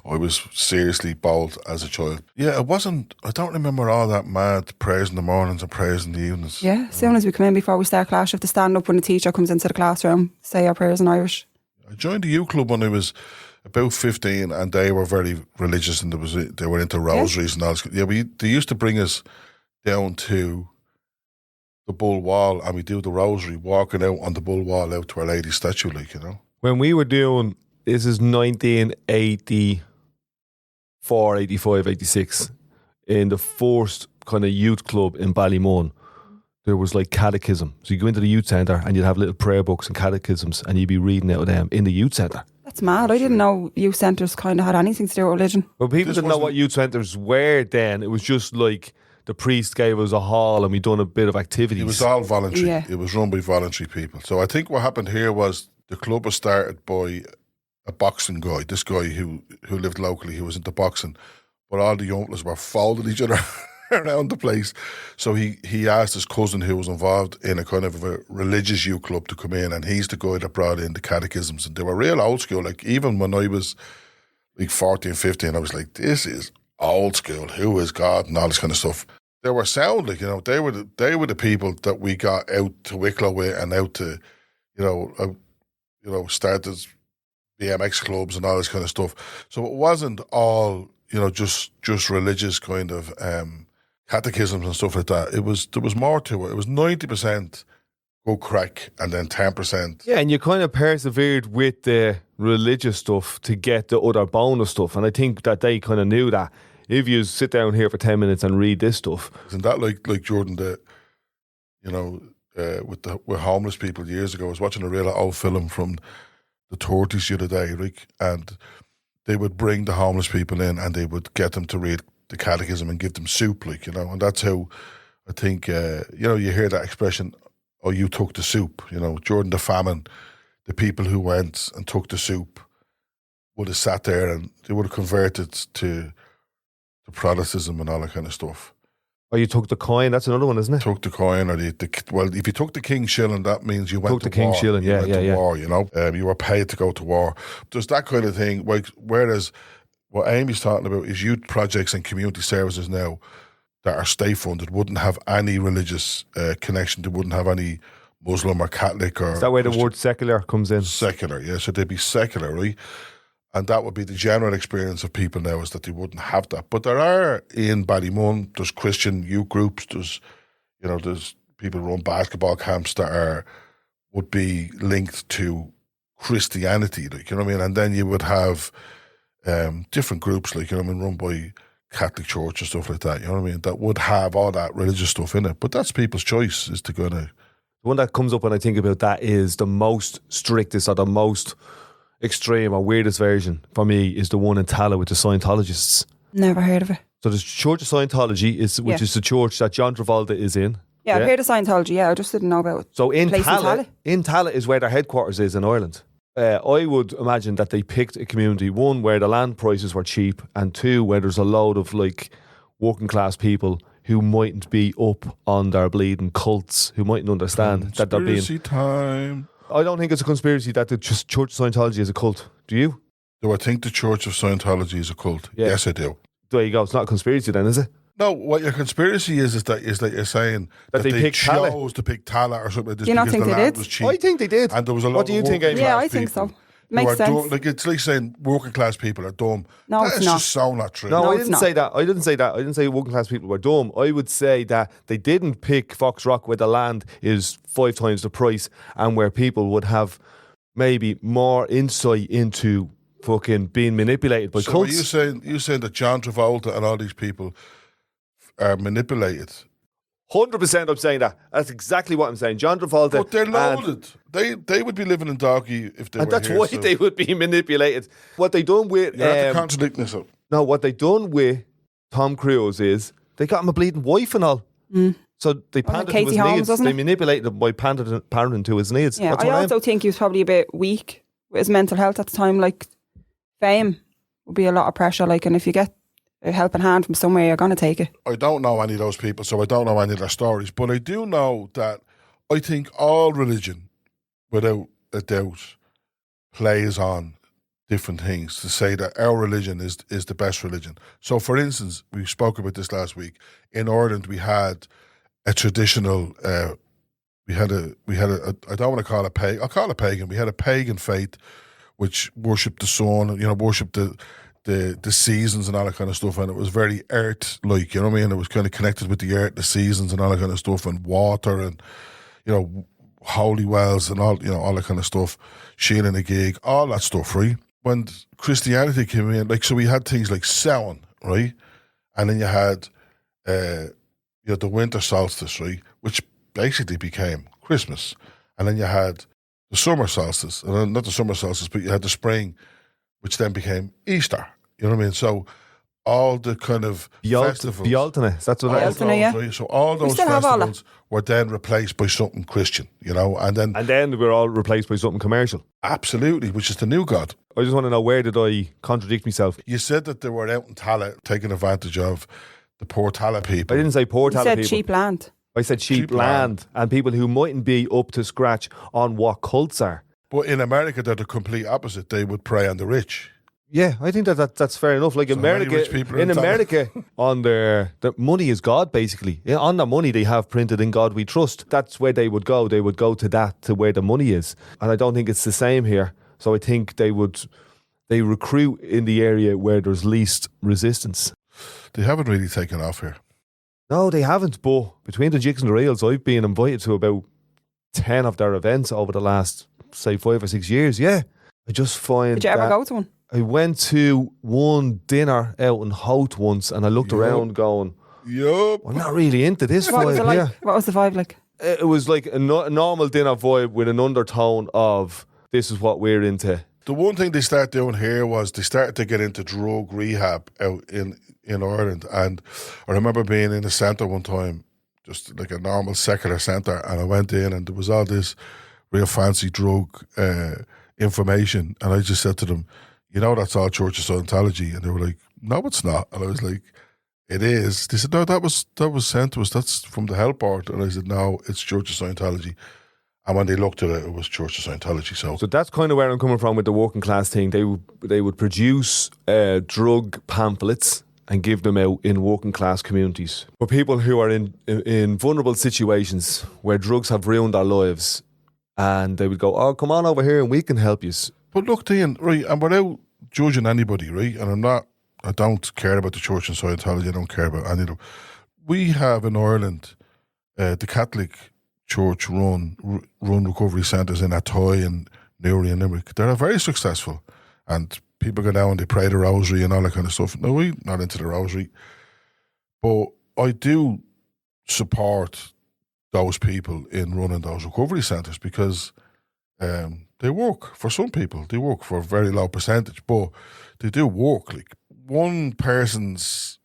I was seriously bold as a child. Yeah, it wasn't. I don't remember all that mad prayers in the mornings and prayers in the evenings. Yeah, as soon as we come in before we start class, you have to stand up when the teacher comes into the classroom, say our prayers in Irish. I joined the youth club when I was about 15, and they were very religious, and they were into rosaries and all this. Yeah, they used to bring us down to the Bull Wall, and we do the rosary, walking out on the Bull Wall out to Our Lady's statue, like, you know. When we were doing, this is 1984, 85, 86, in the first kind of youth club in Ballymun, there was like catechism. So you go into the youth centre and you'd have little prayer books and catechisms, and you'd be reading out of them in the youth centre. That's mad. I didn't know youth centres kind of had anything to do with religion. Well, people This didn't know wasn't- what youth centres were then. It was just like the priest gave us a hall and we done a bit of activities. It was all voluntary. Yeah. It was run by voluntary people. So I think what happened here was the club was started by a boxing guy, this guy who lived locally, who was into boxing, but all the young fellas were folding each other around the place. So he asked his cousin, who was involved in a kind of a religious youth club, to come in, and he's the guy that brought in the catechisms, and they were real old school. Like, even when I was like 14, 15, I was like, this is old school, who is God, and all this kind of stuff. they were sound, like, you know, they were the people that we got out to Wicklow with and out to, started BMX clubs and all this kind of stuff. So it wasn't all, just religious kind of catechisms and stuff like that. There was more to it. It was 90% go crack and then 10%. Yeah, and you kind of persevered with the religious stuff to get the other bonus stuff. And I think that they kind of knew that. If you sit down here for 10 minutes and read this stuff. Isn't that like Jordan, with homeless people years ago? I was watching a real old film from the 30s the other day, Rick, and they would bring the homeless people in and they would get them to read the catechism and give them soup, and that's how I think, you hear that expression, oh, you took the soup, during the famine, the people who went and took the soup would have sat there and they would have converted to Protestantism and all that kind of stuff. Or you took the coin, that's another one, isn't it? Took the coin, or if you took the king's shilling, that means you went to war. Took the king's shilling, yeah. War, you were paid to go to war. There's that kind of thing. Whereas what Amy's talking about is youth projects and community services now that are state funded wouldn't have any religious connection. They wouldn't have any Muslim or Catholic or. Is that where the word secular comes in? Secular, yeah. So they'd be secular, right? And that would be the general experience of people now, is that they wouldn't have that. But there are in Ballymun, there's Christian youth groups, there's people who run basketball camps that would be linked to Christianity, and then you would have different groups, run by Catholic Church and stuff like that, that would have all that religious stuff in it. But that's people's choice, is to go to. The one that comes up when I think about that is the most strictest or the most extreme or weirdest version for me is the one in Tala with the Scientologists. Never heard of it. So the Church of Scientology which is the church that John Travolta is in. Yeah, I've heard of Scientology. Yeah, I just didn't know about it. So in Tala is where their headquarters is in Ireland. I would imagine that they picked a community, one, where the land prices were cheap, and two, where there's a load of working class people who mightn't be up on their bleeding cults, who mightn't understand that they're being. Conspiracy time. I don't think it's a conspiracy that the Church of Scientology is a cult. Do you? Do I think the Church of Scientology is a cult? Yeah. Yes, I do. There you go. It's not a conspiracy then, is it? No, what your conspiracy is that you're saying that they chose to pick Tala or something like this. Do you not think the they land did? was cheap. I think they did. And there was a lot. What do you think, Amy? Yeah, I think so. Makes sense. It's like saying working class people are dumb. No, it's not. Just so not true. No, I didn't say that. I didn't say working class people were dumb. I would say that they didn't pick Fox Rock where the land is 5 times the price and where people would have maybe more insight into fucking being manipulated by cults. Are you saying that John Travolta and all these people are manipulated? 100% I'm saying that. That's exactly what I'm saying. John Travolta. But they're loaded. They would be living in doggy if they were here. And that's why they would be manipulated. What they done with... You have to contradict myself. No, what they done with Tom Cruise is they got him a bleeding wife and all. Mm. So they pandered to his needs. They manipulated him by pandering to his needs. Yeah, I also think he was probably a bit weak with his mental health at the time. Fame would be a lot of pressure. And if you get a helping hand from somewhere, you're going to take it. I don't know any of those people, so I don't know any of their stories. But I do know that I think all religion, without a doubt, plays on different things to say that our religion is the best religion. So, for instance, we spoke about this last week. In Ireland, we had a traditional. We had a. I don't want to call it pagan. I'll call it pagan. We had a pagan faith, which worshipped the sun. Worshipped the seasons and all that kind of stuff, and it was very earth-like. You know what I mean? It was kind of connected with the earth, the seasons, and all that kind of stuff, and water, and holy wells, and all all that kind of stuff. Sheeling a gig, all that stuff, right? When Christianity came in, so we had things like Samhain, right? And then you had the winter solstice, right? Which basically became Christmas. And then you had the summer solstice, and not the summer solstice, but you had the spring, which then became Easter. You know what I mean? So all the kind of festivals. Bealtaine, that's what that is. Yeah. Right? So all those festivals were then replaced by something Christian, and then we're all replaced by something commercial. Absolutely, which is the new God. I just want to know, where did I contradict myself? You said that they were out in Tala taking advantage of the poor Tala people. I didn't say poor Tala people. You said cheap land. I said cheap land and people who mightn't be up to scratch on what cults are. But in America, they're the complete opposite. They would prey on the rich. Yeah, I think that's fair enough. Like So many rich America, people in in town. America, on the money is God, basically. Yeah, on the money they have printed "In God We Trust." That's where they would go. They would go to that, to where the money is. And I don't think it's the same here. So I think they recruit in the area where there's least resistance. They haven't really taken off here. No, they haven't. But between the jigs and the reels, I've been invited to about 10 of their events over the last, say, 5 or 6 years. Yeah, I just find. Did you ever that go to one? I went to one dinner out in Howth once, and I looked around going, Yup. I'm not really into this What was vibe it like? here. What was the vibe like? It was like a normal dinner vibe with an undertone of, this is what we're into. The one thing they started doing here was they started to get into drug rehab out in Ireland. And I remember being in a centre one time, just like a normal secular centre, and I went in and there was all this real fancy drug information. And I just said to them, you know, that's all Church of Scientology. And they were like, no, it's not. And I was like, it is. They said, no, that was sent to us. That's from the Health Board. And I said, no, it's Church of Scientology. And when they looked at it, it was Church of Scientology. So that's kind of where I'm coming from with the working class thing. They would produce drug pamphlets and give them out in working class communities for people who are in vulnerable situations where drugs have ruined their lives. And they would go, oh, come on over here and we can help you. But look, Dean, right, and without judging anybody, right, and I don't care about the Church and Scientology, I don't care about any of them. We have in Ireland, the Catholic Church run recovery centres in Athy and Newry and Limerick. They're very successful. And people go down and they pray the rosary and all that kind of stuff. No, we're not into the rosary. But I do support those people in running those recovery centres because they work for some people. They work for a very low percentage, but they do work. Like, one person's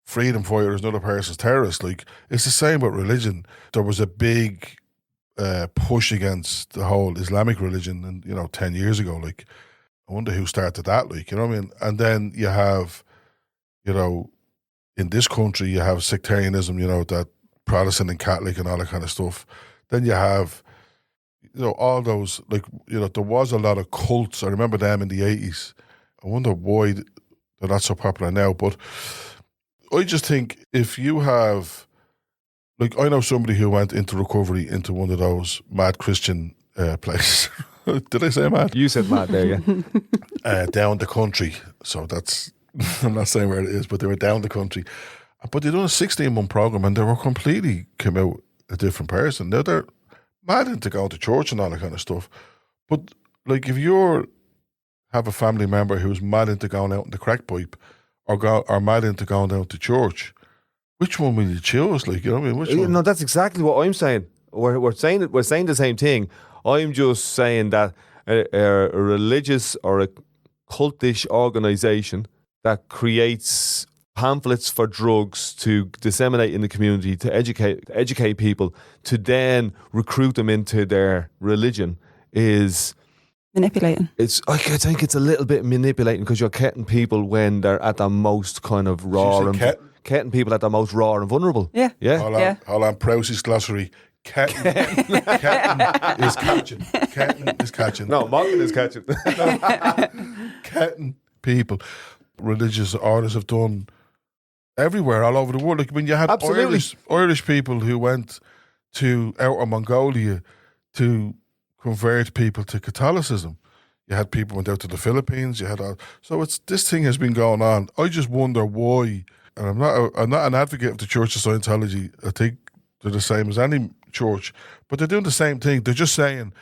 freedom fighter is another person's terrorist. Like, it's the same with religion. There was a big push against the whole Islamic religion, and 10 years ago. Like, I wonder who started that. Like, you know what I mean? And then you have, in this country, you have sectarianism. That Protestant and Catholic and all that kind of stuff. Then you have, all those, like, there was a lot of cults. I remember them in the 80s. I wonder why they're not so popular now. But I just think if you have, like, I know somebody who went into recovery into one of those mad Christian places. Did I say mad? You said mad there, yeah. Down the country. So that's, I'm not saying where it is, but they were down the country. But they done a 16-month program and they were completely came out a different person. Now they're mad into going to church and all that kind of stuff. But like, if you have a family member who's mad into going out in the crack pipe or mad into going down to church, which one will you choose? Like, you know what I mean? Which one? No, that's exactly what I'm saying. We're saying the same thing. I'm just saying that a religious or a cultish organisation that creates pamphlets for drugs to disseminate in the community, to educate people, to then recruit them into their religion is manipulating. I think it's a little bit manipulating because you're getting people when they're at their most kind of raw and getting people at their most raw and vulnerable. Yeah. Hold on, Prowse's glossary. Ketting is catching. Ketting is catching. No, Mongan is catching. Ketting people. Religious orders have done everywhere, all over the world. Like, when you had Irish people who went to Outer Mongolia to convert people to Catholicism. You had people went out to the Philippines. So this thing has been going on. I just wonder why. And I'm not an advocate of the Church of Scientology. I think they're the same as any church, but they're doing the same thing. They're just saying,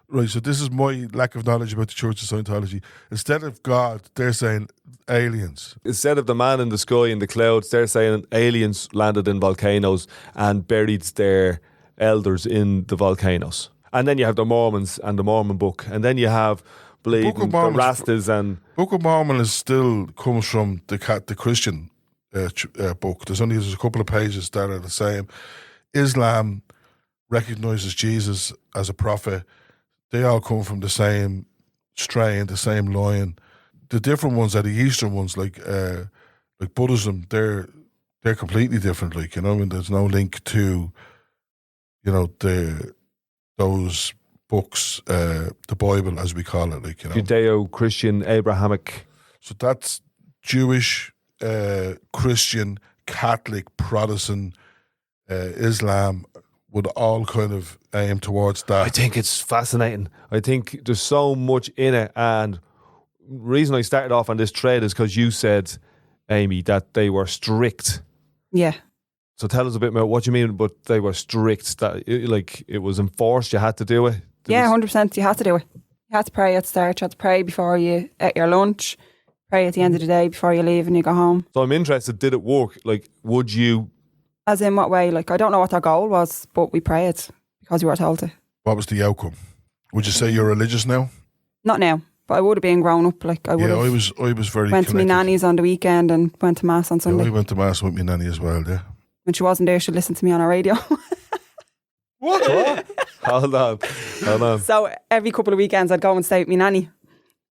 right, so this is my lack of knowledge about the Church of Scientology. Instead of God, they're saying aliens. Instead of the man in the sky in the clouds, they're saying aliens landed in volcanoes and buried their elders in the volcanoes. And then you have the Mormons and the Mormon book. And then you have the Rastas and... Book of Mormon still comes from the Christian book. There's a couple of pages that are the same. Islam recognizes Jesus as a prophet. They all come from the same strain, the same line. The different ones are the Eastern ones, like Buddhism. They're completely different. Like, I mean, there's no link to, those books, the Bible as we call it. Like, Judeo-Christian, Abrahamic. So that's Jewish, Christian, Catholic, Protestant, Islam would all kind of aim towards that. I think it's fascinating. I think there's so much in it. And the reason I started off on this thread is because you said, Amy, that they were strict. Yeah. So tell us a bit about what you mean, but they were strict, that it was enforced, you had to do it. Yeah, 100%. You had to do it. You had to pray at the start. You had to pray before you ate your lunch, pray at the end of the day before you leave and you go home. So I'm interested, did it work? Like, would you? As in what way? Like, I don't know what their goal was, but we prayed because we were told to. What was the outcome? Would you say you're religious now? Not now, but I would have been grown up. Like, I would have. I was very went to my nanny's on the weekend and went to mass on Sunday. I went to mass with my nanny as well, yeah. When she wasn't there, she'd listen to me on her radio. What? Hold on. So every couple of weekends I'd go and stay with my nanny.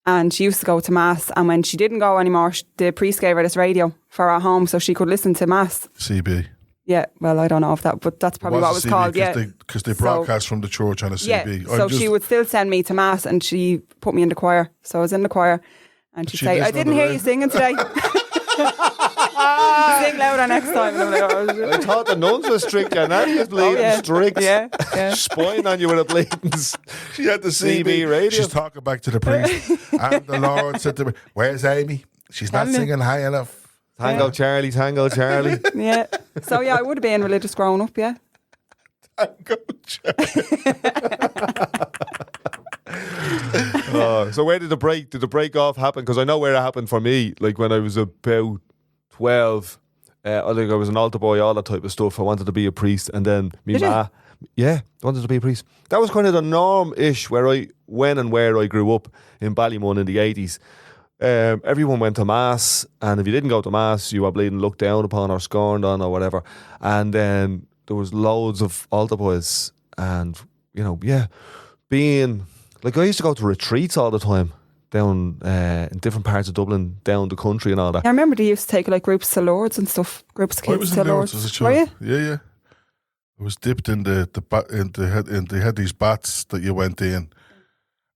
And she used to go to mass. And when she didn't go anymore, the priest gave her this radio for her home so she could listen to mass. CB. Yeah, well, I don't know if that, but that's probably what it was CB, called. Yeah, because they broadcast from the church on a CB. Yeah, so she would still send me to mass, and she put me in the choir. So I was in the choir, and she'd say, "I didn't hear you singing today. Sing louder next time." And I'm like, "Oh, shit." I thought the nuns were strict. Your nanny is bleeding strict. Yeah. Spying on you with a bleeding. She had the CB radio. She's talking back to the priest, and the Lord said to me, "Where's Amy? She's not singing high enough." Tango Charlie. Yeah. So yeah, I would have been religious growing up. Yeah. Tango Charlie. So where did the break off happen? Because I know where it happened for me. Like when I was about 12, I think I was an altar boy, all that type of stuff. I wanted to be a priest, and then Did you? I wanted to be a priest. That was kind of the norm-ish where I grew up in Ballymun in the 80s. Everyone went to mass, and if you didn't go to mass, you were bleeding looked down upon or scorned on or whatever. And then there was loads of altar boys, and being like, I used to go to retreats all the time down in different parts of Dublin, down the country and all that. I remember they used to take like groups to Lords and stuff. Groups of kids I was to in Lords. Lords as a Were child. you? Yeah. I was dipped in they had these baths that you went in,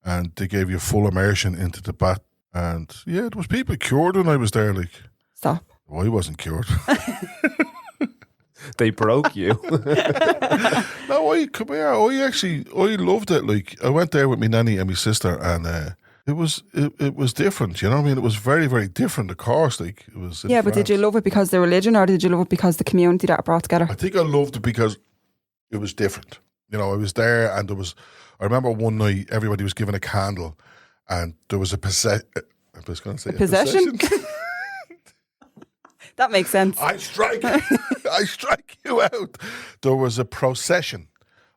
and they gave you full immersion into the bath. And yeah, there was people cured when I was there. Like, Stop. I wasn't cured. They broke you. No, I loved it. Like, I went there with my nanny and my sister, and it was different. You know what I mean? It was very, very different. Of course, like it was. Yeah, but did you love it because of the religion, or did you love it because of the community that it brought together? I think I loved it because it was different. You know, I was there, and I remember one night everybody was given a candle, and there was a possession. I was going to say a possession. That makes sense. I strike you out. There was a procession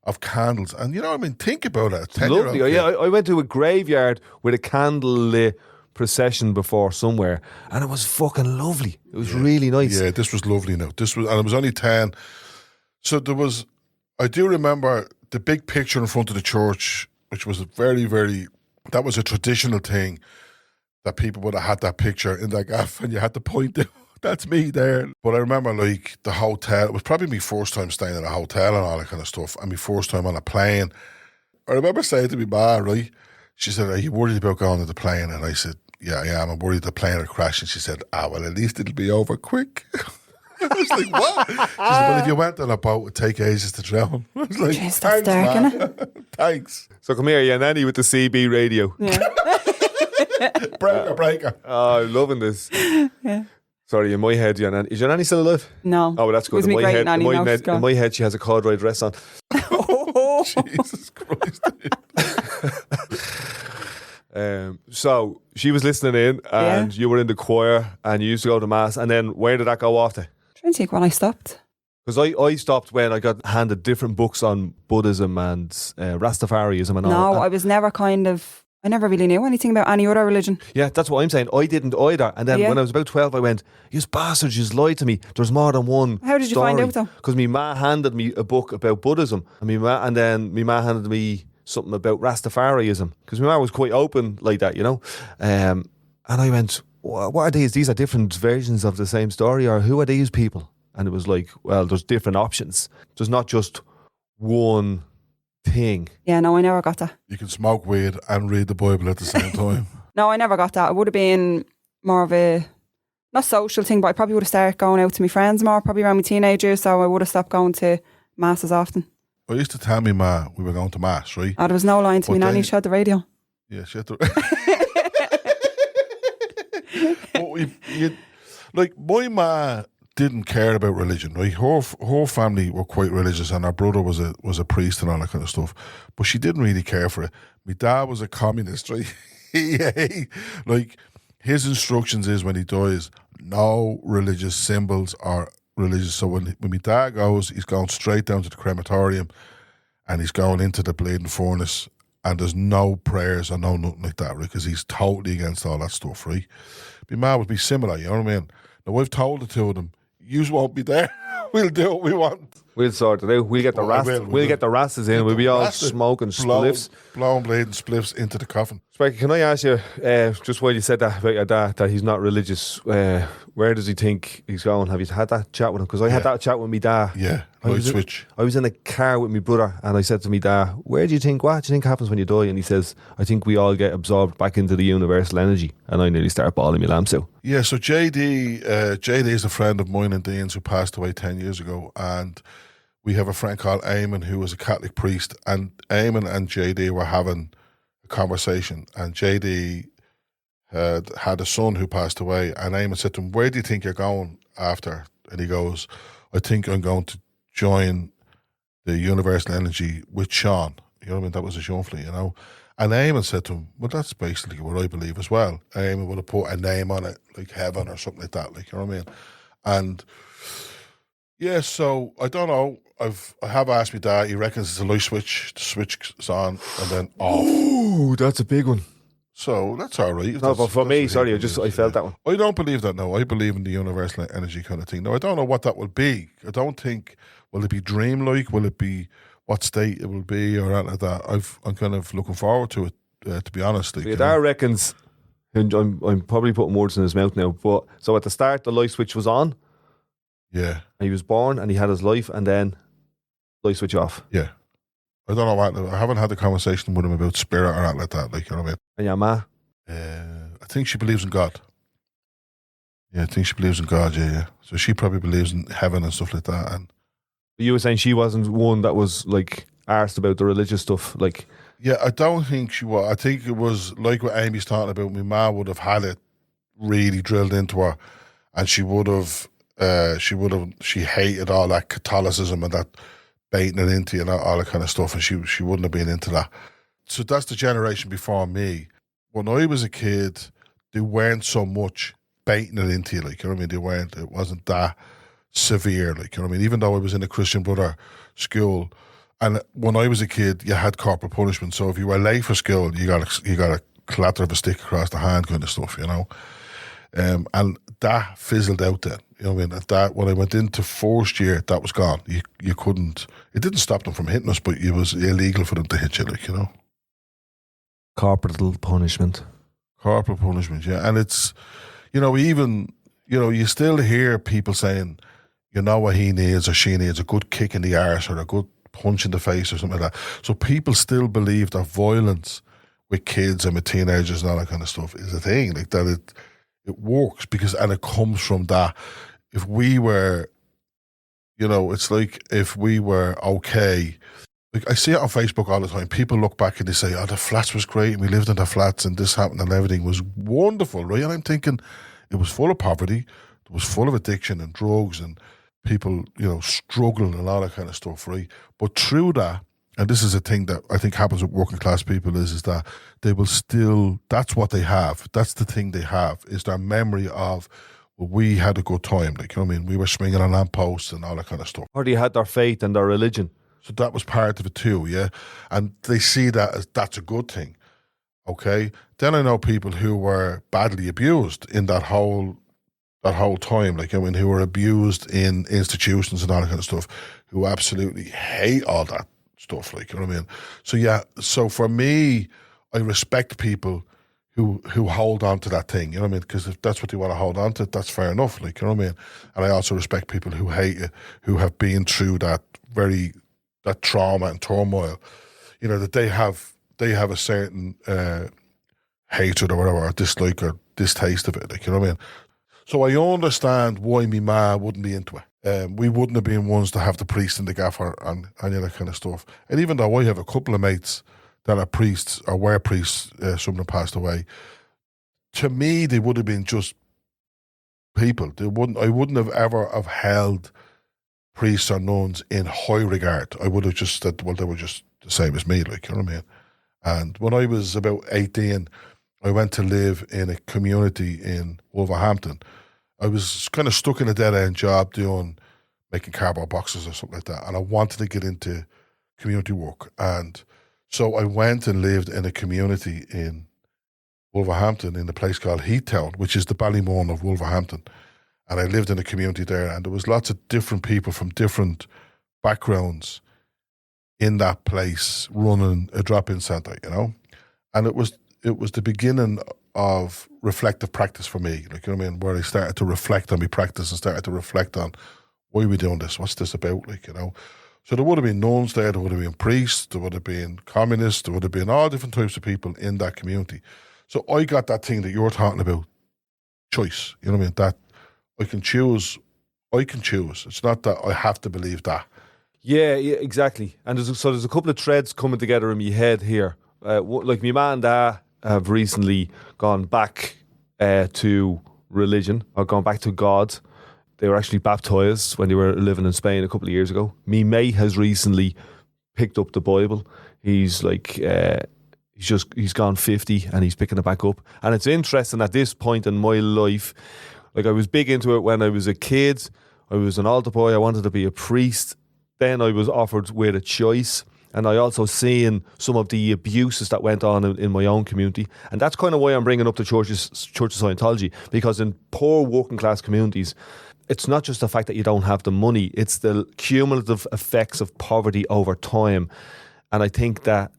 of candles, and you know, I mean, think about it. Lovely. Yeah, I went to a graveyard with a candle-lit procession before somewhere, and it was fucking lovely. It was really nice. Yeah, this was lovely. Now, and it was only 10. So I do remember the big picture in front of the church, which was a very, very. That was a traditional thing that people would have had that picture in that gaff, and you had to point out. That's me there. But I remember, like, the hotel. It was probably my first time staying in a hotel and all that kind of stuff, and my first time on a plane. I remember saying to my ma, right, she said, "Are you worried about going on the plane?" And I said, "Yeah, I am. I'm worried the plane will crash." And she said, "Well, at least it'll be over quick." I was like, "What?" She said, "Well, if you went on a boat, it would take ages to drown." I was like, Jeez, that's "Thanks, dark, ma." innit? Thanks. So come here, your nanny with the CB radio. Yeah. Breaker. Oh, I'm loving this. Yeah. Sorry, in my head, is your nanny still alive? No. Oh, well, that's It good. was In me my great head, nanny, now she's in gone. my head, she has a corduroy dress on. Jesus Christ. So she was listening in, and you were in the choir, and you used to go to mass. And then where did that go off to? Trying to think when I stopped. Because I stopped when I got handed different books on Buddhism and Rastafarianism and all. No, And I was never I never really knew anything about any other religion. yeah, that's what I'm saying. I didn't either. And then Yeah. when I was about 12, I went, "You bastards, you lied to me. There's more than one." How did you find out, though? Because my ma handed me a book about Buddhism, and then my ma handed me something about Rastafarianism, because my ma was quite open like that, you know. And I went, "What are these? These are different versions of the same story, or who are these people?" And it was like, well, there's different options. There's not just one thing. Yeah, no, I never got that. You can smoke weed and read the Bible at the same time. No, I never got that. I would have been more of a, not social thing, but I probably would have started going out to my friends more, probably around my teenage years, so I would have stopped going to mass as often. I used to tell me ma we were going to mass, right? There was no line to But me nanny, then- she had the radio. Yeah, she had to. But like my ma didn't care about religion, right? Her family were quite religious, and her brother was a priest and all that kind of stuff. But she didn't really care for it. My dad was a communist, right? Like his instructions is when he dies, no religious symbols or religious. So when my dad goes, he's going straight down to the crematorium, and he's going into the bleeding furnace, and there's no prayers or no nothing like that, right? Because he's totally against all that stuff, right? My ma would be similar, you know what I mean? Now I've told the two of them, you won't be there. We'll do what we want. We'll sort it out. We'll get the we'll get the rastas in. We'll be all smoking spliffs. Blowing bleeding spliffs into the coffin. Sparky, can I ask you, just while you said that about your dad, that he's not religious, where does he think he's going? Have you had that chat with him? Because I had that chat with my dad. Yeah, I light was switch. I was in a car with my brother, and I said to my dad, what do you think happens when you die? And he says, I think we all get absorbed back into the universal energy. And I nearly started bawling my lamps out. Yeah, so JD is a friend of mine and Dean's who passed away 10 years ago, and we have a friend called Eamon who was a Catholic priest, and Eamon and JD were having a conversation, and JD had a son who passed away, and Eamon said to him, where do you think you're going after? And he goes, I think I'm going to join the universal energy with Sean. You know what I mean? That was a Sean Flea, you know? And Eamon said to him, well, that's basically what I believe as well. Eamon would have put a name on it, like heaven or something like that, like, you know what I mean? And yeah, so I don't know. I have asked my dad. He reckons it's a light switch. The switch is on and then off. Ooh, that's a big one. So that's all right. No, but for me, sorry, I felt that one. I don't believe that. No, I believe in the universal energy kind of thing. Now I don't know what that will be. I don't think, will it be dreamlike? Will it be what state it will be or anything like that? I'm kind of looking forward to it. To be honest, like, Your dad reckons, and I'm probably putting words in his mouth now, but so at the start the light switch was on. Yeah. And he was born and he had his life, and then light switch off. Yeah. I don't know what. I haven't had a conversation with him about spirit or anything like that. Like, you know what I mean? And your ma? I think she believes in God. Yeah, I think she believes in God. Yeah. So she probably believes in heaven and stuff like that. And You were saying she wasn't one that was like arsed about the religious stuff, like. yeah, I don't think she was. I think it was like what Amy's talking about. My ma would have had it really drilled into her, and she hated all that Catholicism and that baiting it into you and all that kind of stuff, and she wouldn't have been into that. So that's the generation before me. When I was a kid, they weren't so much baiting it into you, like, you know what I mean? It wasn't that severe, like, you know what I mean? Even though I was in a Christian Brother school, and when I was a kid, you had corporal punishment. So if you were late for school, you got a clatter of a stick across the hand kind of stuff, you know? And that fizzled out then. You know what I mean? That when I went into first year, that was gone. You couldn't. It didn't stop them from hitting us, but it was illegal for them to hit you, like, you know. Corporal punishment. Corporal punishment, yeah. And it's, you know, even, you know, you still hear people saying, you know what he needs or she needs, a good kick in the arse or a good punch in the face or something like that. So people still believe that violence with kids and with teenagers and all that kind of stuff is a thing, like that it works because, and it comes from that. If we were, you know, it's like if we were okay. Like I see it on Facebook all the time. People look back and they say, oh, the flats was great and we lived in the flats and this happened and everything was wonderful, right? And I'm thinking it was full of poverty, it was full of addiction and drugs and people, you know, struggling and all that kind of stuff, right? But through that, and this is a thing that I think happens with working class people is that they will still, that's what they have. That's the thing they have, is their memory of, well, we had a good time. Like, you know what I mean? We were swinging on lampposts and all that kind of stuff. Or they had their faith and their religion. So that was part of it too, yeah? And they see that as that's a good thing, okay? Then I know people who were badly abused in that whole time, like, I mean, who were abused in institutions and all that kind of stuff, who absolutely hate all that stuff, like, you know what I mean? So yeah, so for me, I respect people who hold on to that thing, you know what I mean? Because if that's what they want to hold on to, that's fair enough, like, you know what I mean? And I also respect people who hate it, who have been through that trauma and turmoil, you know, that they have a certain hatred or whatever, or dislike or distaste of it. Like, you know what I mean? So I understand why me ma wouldn't be into it. We wouldn't have been ones to have the priest in the gaffer and any of that kind of stuff. And even though I have a couple of mates that are priests or were priests, some of them passed away, to me they would have been just people. I wouldn't have ever have held priests or nuns in high regard. I would have just said, well, they were just the same as me, like, you know what I mean? And when I was about 18, I went to live in a community in Wolverhampton. I was kind of stuck in a dead-end job making cardboard boxes or something like that, and I wanted to get into community work. And so I went and lived in a community in Wolverhampton in a place called Heathtown, which is the Ballymun of Wolverhampton. And I lived in a community there, and there was lots of different people from different backgrounds in that place running a drop-in centre, you know? And it was the beginning of reflective practice for me, like, you know what I mean, where I started to reflect on my practice and started to reflect on why are we doing this, what's this about, like, you know. So there would have been nuns there would have been priests, there would have been communists, there would have been all different types of people in that community. So I got that thing that you're talking about, choice, you know what I mean, that I can choose. It's not that I have to believe that. Yeah, exactly. And there's a couple of threads coming together in my head here. Like my ma and dad have recently gone back to religion, or gone back to God. They were actually baptised when they were living in Spain a couple of years ago. Me mate has recently picked up the Bible. He's like, he's gone 50 and he's picking it back up. And it's interesting at this point in my life, like I was big into it when I was a kid. I was an altar boy. I wanted to be a priest. Then I was offered with a choice. And I also seen some of the abuses that went on in my own community. And that's kind of why I'm bringing up the Church of Scientology. Because in poor working class communities, it's not just the fact that you don't have the money, it's the cumulative effects of poverty over time. And I think that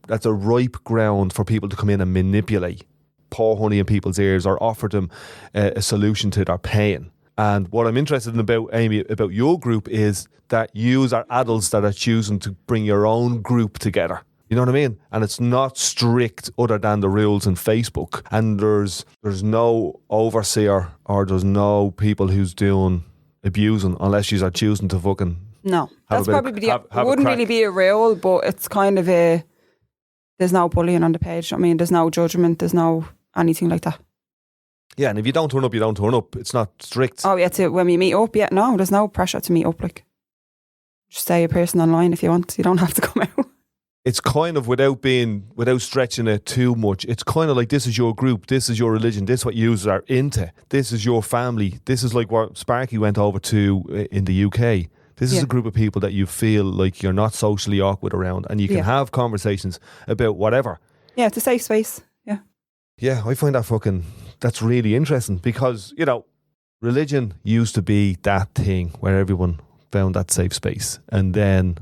that's a ripe ground for people to come in and manipulate, pour honey in people's ears, or offer them a solution to their pain. And what I'm interested in about, Amy, about your group is that you are adults that are choosing to bring your own group together. You know what I mean? And it's not strict other than the rules in Facebook. And there's no overseer or there's no people who's doing abusing unless you are choosing to fucking... No, that's probably it wouldn't really be a rule, but it's kind of a... There's no bullying on the page. I mean, there's no judgment. There's no anything like that. Yeah, and if you don't turn up, you don't turn up. It's not strict. Oh, yeah, when we meet up, yeah, no, there's no pressure to meet up. Like, just stay a person online if you want. You don't have to come out. It's kind of without stretching it too much. It's kind of like, this is your group, this is your religion, this is what you are into, this is your family. This is like what Sparky went over to in the UK. This is a group of people that you feel like you're not socially awkward around, and you can have conversations about whatever. Yeah, it's a safe space. Yeah. Yeah, I find that's really interesting because, you know, religion used to be that thing where everyone found that safe space. And then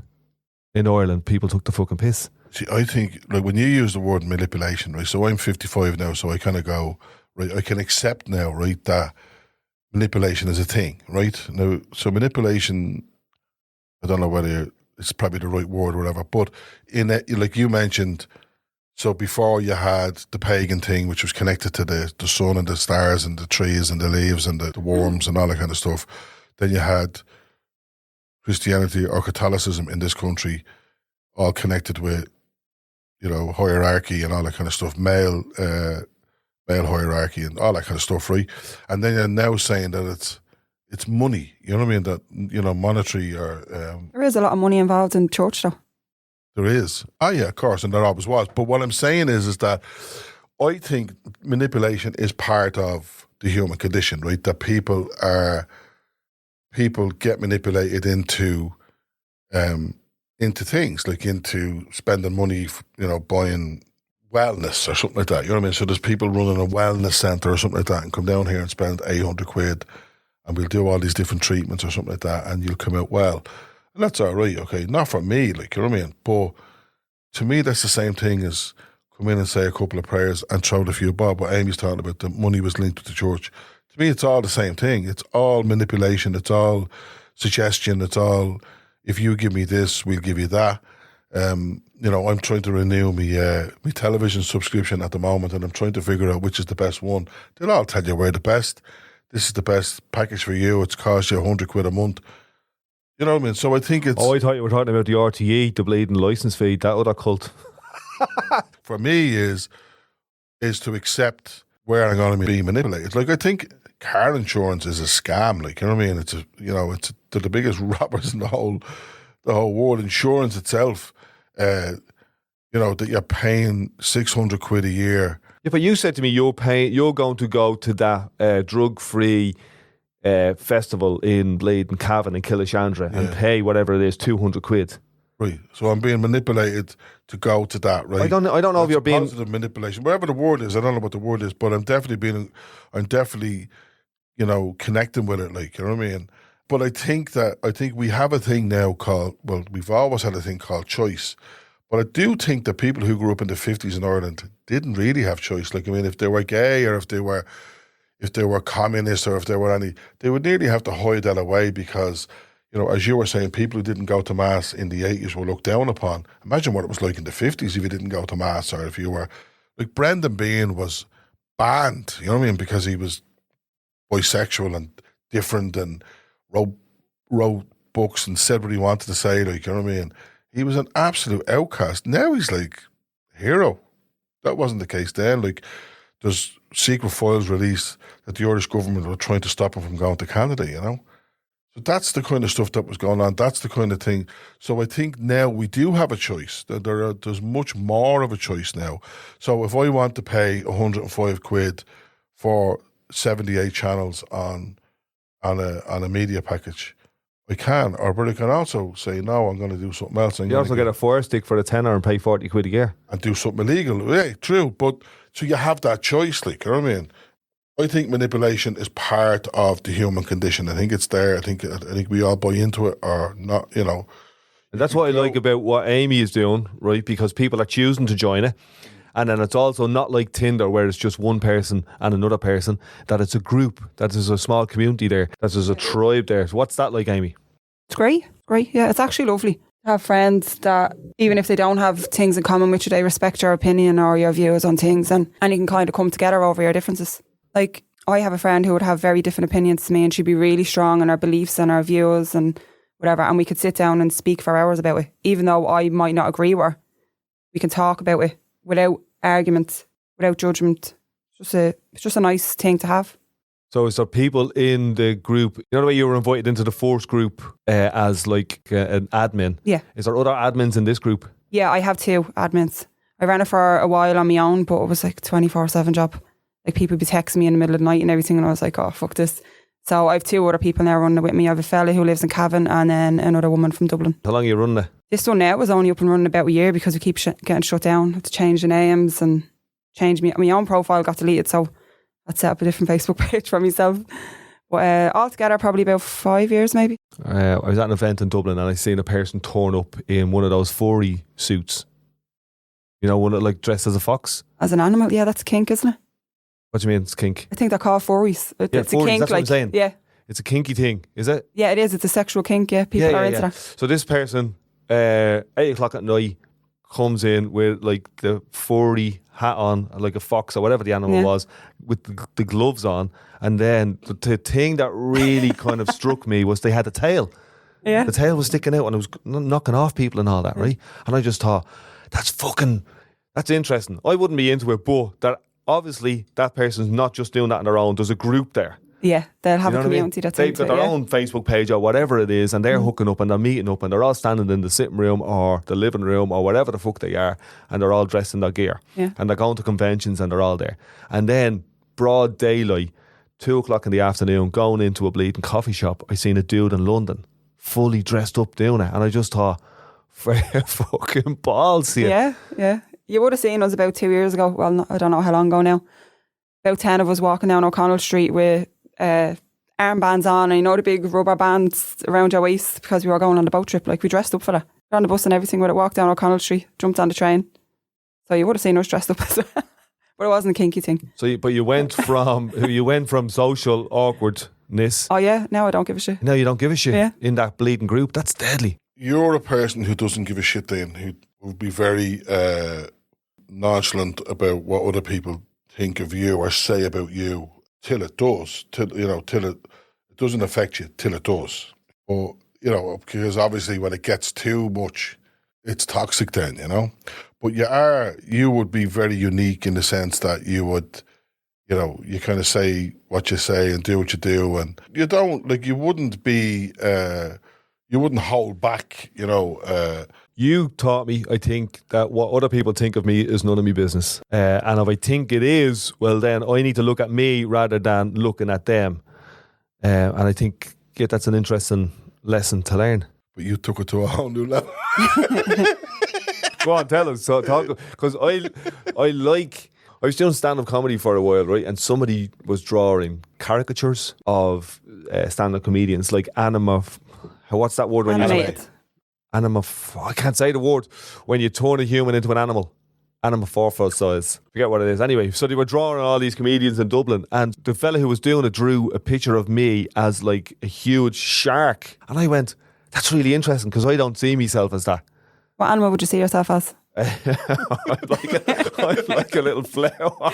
in Ireland, people took the fucking piss. See, I think, like, when you use the word manipulation, right, so I'm 55 now, so I kind of go, right, I can accept now, right, that manipulation is a thing, right? Now, so manipulation, I don't know whether it's probably the right word or whatever, but in it, like you mentioned, so before you had the pagan thing, which was connected to the sun and the stars and the trees and the leaves and the worms and all that kind of stuff. Then you had Christianity or Catholicism in this country, all connected with, you know, hierarchy and all that kind of stuff, male hierarchy and all that kind of stuff, right? And then you're now saying that it's money, you know what I mean? That, you know, monetary or... there is a lot of money involved in church, though. There is. Oh, yeah, of course, and there always was. But what I'm saying is that I think manipulation is part of the human condition, right? That people get manipulated into things, like into spending money, you know, buying wellness or something like that. You know what I mean? So there's people running a wellness centre or something like that and come down here and spend 800 quid and we'll do all these different treatments or something like that and you'll come out well. And that's all right, okay. Not for me, like, you know what I mean? But to me, that's the same thing as come in and say a couple of prayers and throw the few bob. What Amy's talking about, the money was linked with the church. To me, it's all the same thing. It's all manipulation. It's all suggestion. It's all, if you give me this, we'll give you that. I'm trying to renew my television subscription at the moment, and I'm trying to figure out which is the best one. They'll all tell you we're the best. This is the best package for you. It's cost you £100 a month. You know what I mean? So I think it's... Oh, I thought you were talking about the RTE, the bleeding licence fee, that other cult. For me is to accept where I'm going to be manipulated. Like, I think car insurance is a scam. Like, you know what I mean? They're the biggest robbers in the whole world. Insurance itself, that you're paying £600 a year. Yeah, but you said to me you're going to go to that drug-free festival in Bleeding Cavan in Killashandra and pay whatever it is, £200. Right. So I'm being manipulated to go to that, right? I don't know if you're being positive manipulation. Whatever the word is, I don't know what the word is, but I'm definitely connecting with it, like, you know what I mean? But I think we have a thing now called, well, we've always had a thing called choice. But I do think that people who grew up in the 50s in Ireland didn't really have choice. Like, I mean, if they were gay or if they were communist or if they were they would nearly have to hide that away because, as you were saying, people who didn't go to Mass in the 80s were looked down upon. Imagine what it was like in the 50s if you didn't go to Mass, or if you were, like, Brendan Behan was banned, you know what I mean, because he was bisexual and different and wrote books and said what he wanted to say, like, you know what I mean? He was an absolute outcast. Now he's like a hero. That wasn't the case then. Like, there's secret files released that the Irish government were trying to stop him from going to Canada, So that's the kind of stuff that was going on. That's the kind of thing. So I think now we do have a choice. There's much more of a choice now. So if I want to pay £105 for 78 channels on a media package, I can, but I can also say, no, I'm going to do something else. You also get a Fire Stick for a tenner and pay £40 a year. And do something illegal. Yeah, true. But so you have that choice, like, you know what I mean? I think manipulation is part of the human condition. I think it's there. I think we all buy into it or not, And that's what I like about what Amy is doing, right? Because people are choosing to join it. And then it's also not like Tinder where it's just one person and another person, that it's a group, that there's a small community there, that there's a tribe there. So what's that like, Amy? It's great. Yeah, it's actually lovely to have friends that, even if they don't have things in common with you, they respect your opinion or your views on things, and you can kind of come together over your differences. Like, I have a friend who would have very different opinions to me, and she'd be really strong in her beliefs and her views and whatever, and we could sit down and speak for hours about it. Even though I might not agree with her, we can talk about it without argument, without judgment. It's just a nice thing to have. So is there people in the group, the way you were invited into the Force group as like an admin? Yeah. Is there other admins in this group? Yeah, I have 2 admins. I ran it for a while on my own, but it was like 24/7 job. Like, people would be texting me in the middle of the night and everything, and I was like, oh, fuck this. So I have 2 other people now running it with me. I have a fella who lives in Cavan and then another woman from Dublin. How long are you running it? This one now was only up and running about a year because we keep getting shut down. I had to change the names and change my own profile got deleted, so I'd set up a different Facebook page for myself. But altogether, probably about 5 years maybe. I was at an event in Dublin and I seen a person turn up in one of those furry suits. One that, like, dressed as a fox. As an animal, yeah, that's kink, isn't it? What do you mean it's kink? I think they're called furries. It's furries, a kink, that's what I'm saying. Yeah. It's a kinky thing, is it? Yeah, it is. It's a sexual kink, yeah. People are into that. So this person, 8 o'clock at night, comes in with, like, the furry hat on, like a fox or whatever the animal was, with the gloves on. And then the thing that really kind of struck me was they had a tail. Yeah. The tail was sticking out and it was knocking off people and all that, right? And I just thought, that's interesting. I wouldn't be into it, but that obviously that person's not just doing that on their own. There's a group there. Yeah, they'll have a community that's They've got their own Facebook page or whatever it is, and they're hooking up and they're meeting up and they're all standing in the sitting room or the living room or whatever the fuck they are, and they're all dressed in their gear. Yeah. And they're going to conventions and they're all there. And then broad daylight, 2 o'clock in the afternoon, going into a bleeding coffee shop, I seen a dude in London fully dressed up doing it, and I just thought, fair fucking balls here. Yeah. You would have seen us about 2 years ago. Well, I don't know how long ago now. About 10 of us walking down O'Connell Street with armbands on, and the big rubber bands around your waist because we were going on the boat trip. Like, we dressed up for that. We're on the bus and everything with it, walked down O'Connell Street, jumped on the train. So you would have seen us dressed up as well. But it wasn't a kinky thing. So, you went from social awkwardness. Oh yeah, now I don't give a shit. Now you don't give a shit in that bleeding group. That's deadly. you're a person who doesn't give a shit then, who would be very nonchalant about what other people think of you or say about you till it does, till it doesn't affect you till it does. But, because obviously when it gets too much, it's toxic then, But you would be very unique in the sense that you would, you kind of say what you say and do what you do, and you don't, you wouldn't be, you wouldn't hold back, You taught me, I think, that what other people think of me is none of my business. And if I think it is, well, then I need to look at me rather than looking at them. And I think that's an interesting lesson to learn. But you took it to a whole new level. Go on, tell us. So talk, because I was doing stand-up comedy for a while, right? And somebody was drawing caricatures of stand-up comedians, like what's that word when Animated. you say? I can't say the word. When you turn a human into an animal. Anamorpho size. Forget what it is. Anyway, so they were drawing all these comedians in Dublin, and the fella who was doing it drew a picture of me as like a huge shark. And I went, that's really interesting because I don't see myself as that. What animal would you see yourself as? I'd like a little flower.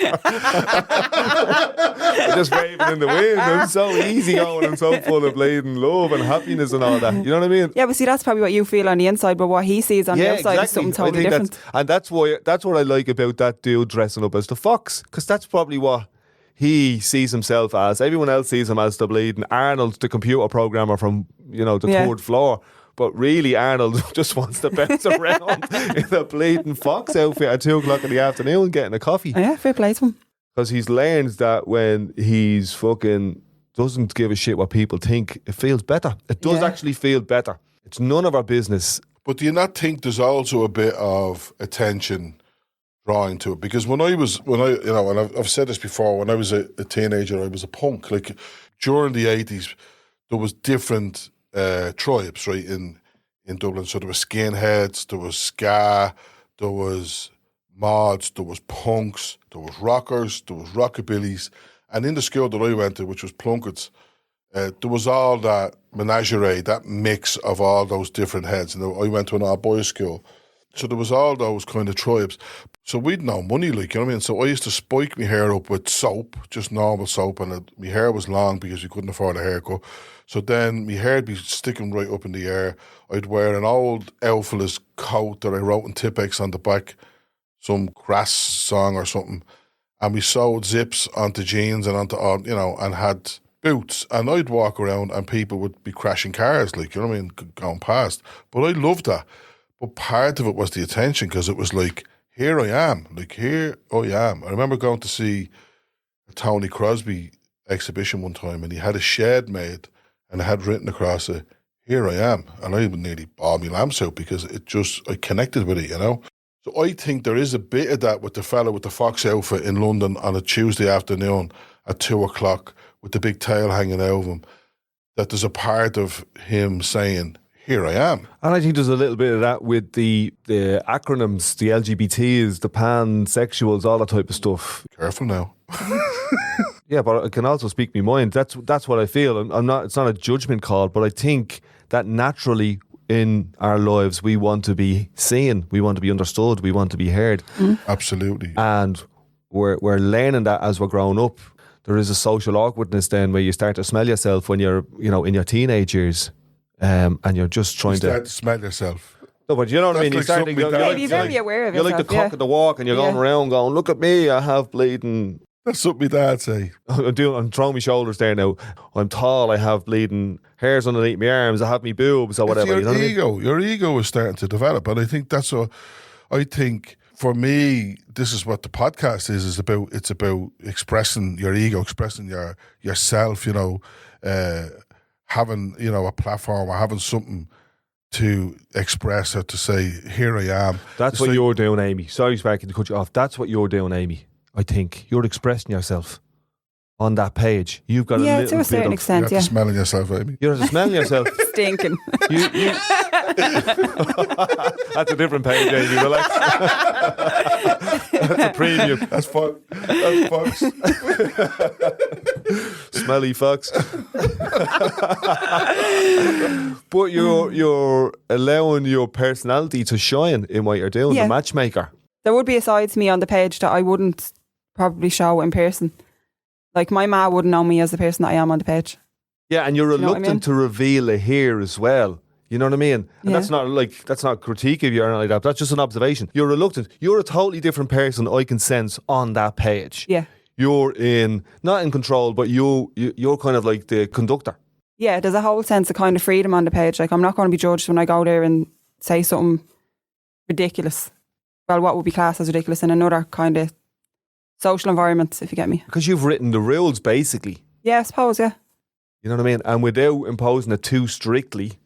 Just waving in the wind. I'm so easygoing and so full of blatant love and happiness and all that. You know what I mean? Yeah, but see, that's probably what you feel on the inside, but what he sees on the outside is something totally different. That's what I like about that dude dressing up as the fox, because that's probably what he sees himself as. Everyone else sees him as the bleeding Arnold, the computer programmer from the third floor. But really, Arnold just wants to bounce around in a blatant fox outfit at 2:00 in the afternoon getting a coffee. Yeah, fair play to him. Because he's learned that when he's fucking doesn't give a shit what people think, it feels better. It does actually feel better. It's none of our business. But do you not think there's also a bit of attention drawing to it? Because when and I've said this before, when I was a teenager, I was a punk. Like during the 80s, there was different tribes, right, in Dublin. So there was skinheads, there was ska, there was mods, there was punks, there was rockers, there was rockabillys. And in the school that I went to, which was Plunkett's, there was all that menagerie, that mix of all those different heads. And I went to an all-boys school. So there was all those kind of tribes. So we'd no money, you know what I mean? So I used to spike my hair up with soap, just normal soap, and my hair was long because you couldn't afford a haircut. So then my hair'd be sticking right up in the air. I'd wear an old Elfilas coat that I wrote in Tipex on the back, some crass song or something. And we sewed zips onto jeans and and had boots. And I'd walk around and people would be crashing cars, you know what I mean, going past. But I loved that. But part of it was the attention, because it was like, here I am. I remember going to see a Tony Crosby exhibition one time, and he had a shed made and it had written across it, here I am. And I nearly bawled my lamps out because I connected with it, So I think there is a bit of that with the fella with the fox outfit in London on a Tuesday afternoon at 2:00 with the big tail hanging out of him, that there's a part of him saying, here I am. And I think there's a little bit of that with the acronyms, the LGBTs, the pansexuals, all that type of stuff. Careful now. Yeah, but I can also speak my mind. That's what I feel. I'm not. It's not a judgment call, but I think that naturally in our lives we want to be seen, we want to be understood, we want to be heard. Absolutely. And we're learning that as we're growing up. There is a social awkwardness then where you start to smell yourself when you're in your teenage years. And you're just trying to smell yourself. No, but you know what I mean? Like You're be very aware of yourself. You're like the cock of the walk, and you're going around going, look at me, I have bleeding. That's what my dad say. I'm throwing my shoulders there now. I'm tall, I have bleeding hairs underneath my arms, I have my boobs or whatever. Your ego is starting to develop, and I think that's what I think. For me, this is what the podcast is about. It's about expressing your ego, expressing yourself. Having a platform or having something to express or to say, here I am. That's what you're doing, Amy. Sorry, Sparky, to cut you off. That's what you're doing, Amy. I think you're expressing yourself on that page. You've got a little to a certain extent. You're smelling yourself, Amy. You're smelling yourself. Stinking. That's a different page, Amy. Relax. That's a premium. That's Fox. Smelly fox. But you're allowing your personality to shine in what you're doing, Yeah. the matchmaker. There would be a side to me on the page that I wouldn't probably show in person. Like my ma wouldn't know me as the person that I am on the page. Yeah, and you're know what I reluctant mean? to reveal it here as well. You know what I mean? And Yeah. that's not critique of you or anything like that. That's just an observation. You're reluctant. You're a totally different person I can sense on that page. Yeah. You're not in control, but you're kind of like the conductor. Yeah, there's a whole sense of kind of freedom on the page. Like I'm not going to be judged when I go there and say something ridiculous. Well, what would be classed as ridiculous in another kind of social environment, if you get me. Because you've written the rules, basically. Yeah, I suppose, yeah. You know what I mean? And without imposing it too strictly,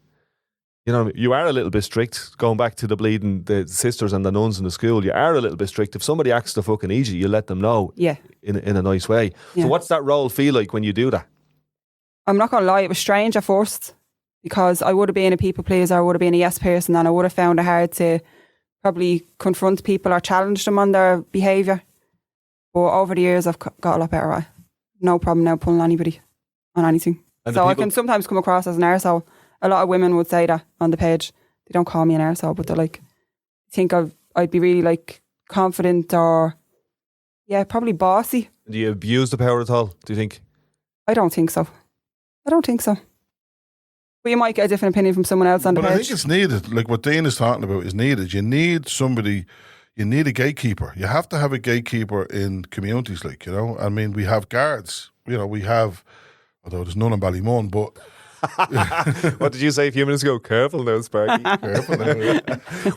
you know, you are a little bit strict. Going back to the sisters and the nuns in the school, you are a little bit strict. If somebody acts the fucking easy, you let them know. Yeah. In a nice way. Yeah. So what's that role feel like when you do that? I'm not going to lie, it was strange at first because I would have been a people pleaser, I would have been a yes person, and I would have found it hard to probably confront people or challenge them on their behaviour. But over the years, I've got a lot better at it. No problem now pulling anybody on anything. And So I can sometimes come across as an arsehole. A lot of women would say that on the page. They don't call me an arsehole, but they're like, think I'd be really like confident or, yeah, probably bossy. Do you abuse the power at all, do you think? I don't think so. But you might get a different opinion from someone else on the But page. I think it's needed. Like what Dean is talking about is needed. You need somebody. You need a gatekeeper. You have to have a gatekeeper in communities, like, you know. I mean, we have guards. You know, we have, although there's none in Ballymun, but What did you say a few minutes ago? Careful now, Sparky. careful now.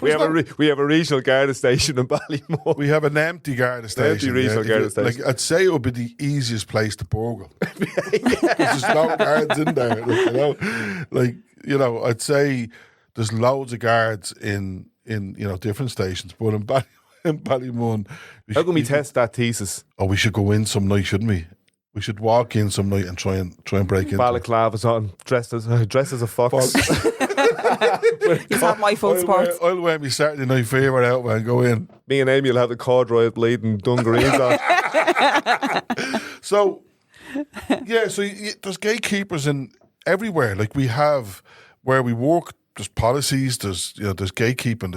we have a regional guard station in Ballymore. We have an empty guard station. regional guard station. Like, I'd say it would be the easiest place to burgle. There's no guards in there. You know, I'd say there's loads of guards in different stations, but in Ballymun, How can we test that thesis? Oh, we should go in some night, shouldn't we? We should walk in some night and try and break in. Balaclavas on, dressed as a fox. He's had my full sports. I'll wear my Saturday Night Fever out, man. Go in. Me and Amy will have the corduroy bleeding dungarees on. So, yeah, there's gatekeepers in everywhere. Like we have where we work, there's policies, there's gatekeeping,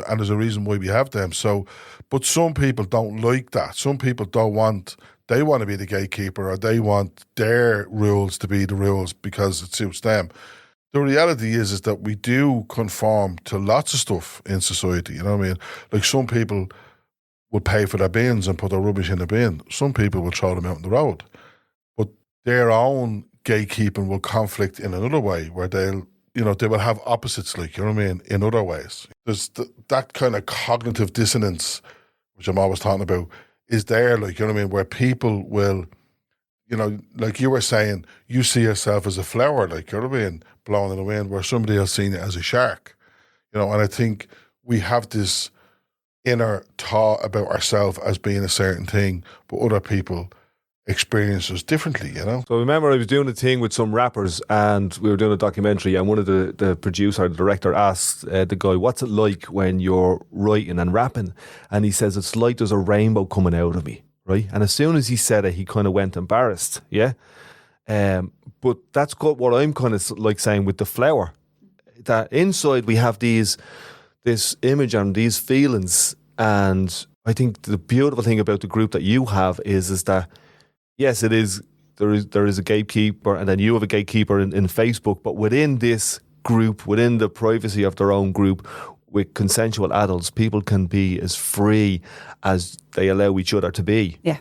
and there's a reason why we have them. So, but some people don't like that. Some people don't want. They want to be the gatekeeper, or they want their rules to be the rules because it suits them. The reality is that we do conform to lots of stuff in society. You know what I mean? Like some people would pay for their bins and put their rubbish in the bin. Some people will throw them out on the road. But their own gatekeeping will conflict in another way where they will have opposites, like, you know what I mean, in other ways. There's that kind of cognitive dissonance, which I'm always talking about, is there, like, you know what I mean, where people will, you know, like you were saying, you see yourself as a flower, like, you know what I mean, blowing in the wind, where somebody else seen it as a shark, you know. And I think we have this inner thought about ourselves as being a certain thing, but other people experience us differently, you know. So remember, I was doing a thing with some rappers and we were doing a documentary, and one of the producer, the director, asked the guy, what's it like when you're writing and rapping? And he says, it's like there's a rainbow coming out of me, right? And as soon as he said it, he kind of went embarrassed, yeah? But that's what I'm kind of like saying with the flower, that inside we have this image and these feelings. And I think the beautiful thing about the group that you have is that yes, it is. There is a gatekeeper, and then you have a gatekeeper in Facebook. But within this group, within the privacy of their own group, with consensual adults, people can be as free as they allow each other to be. Yeah.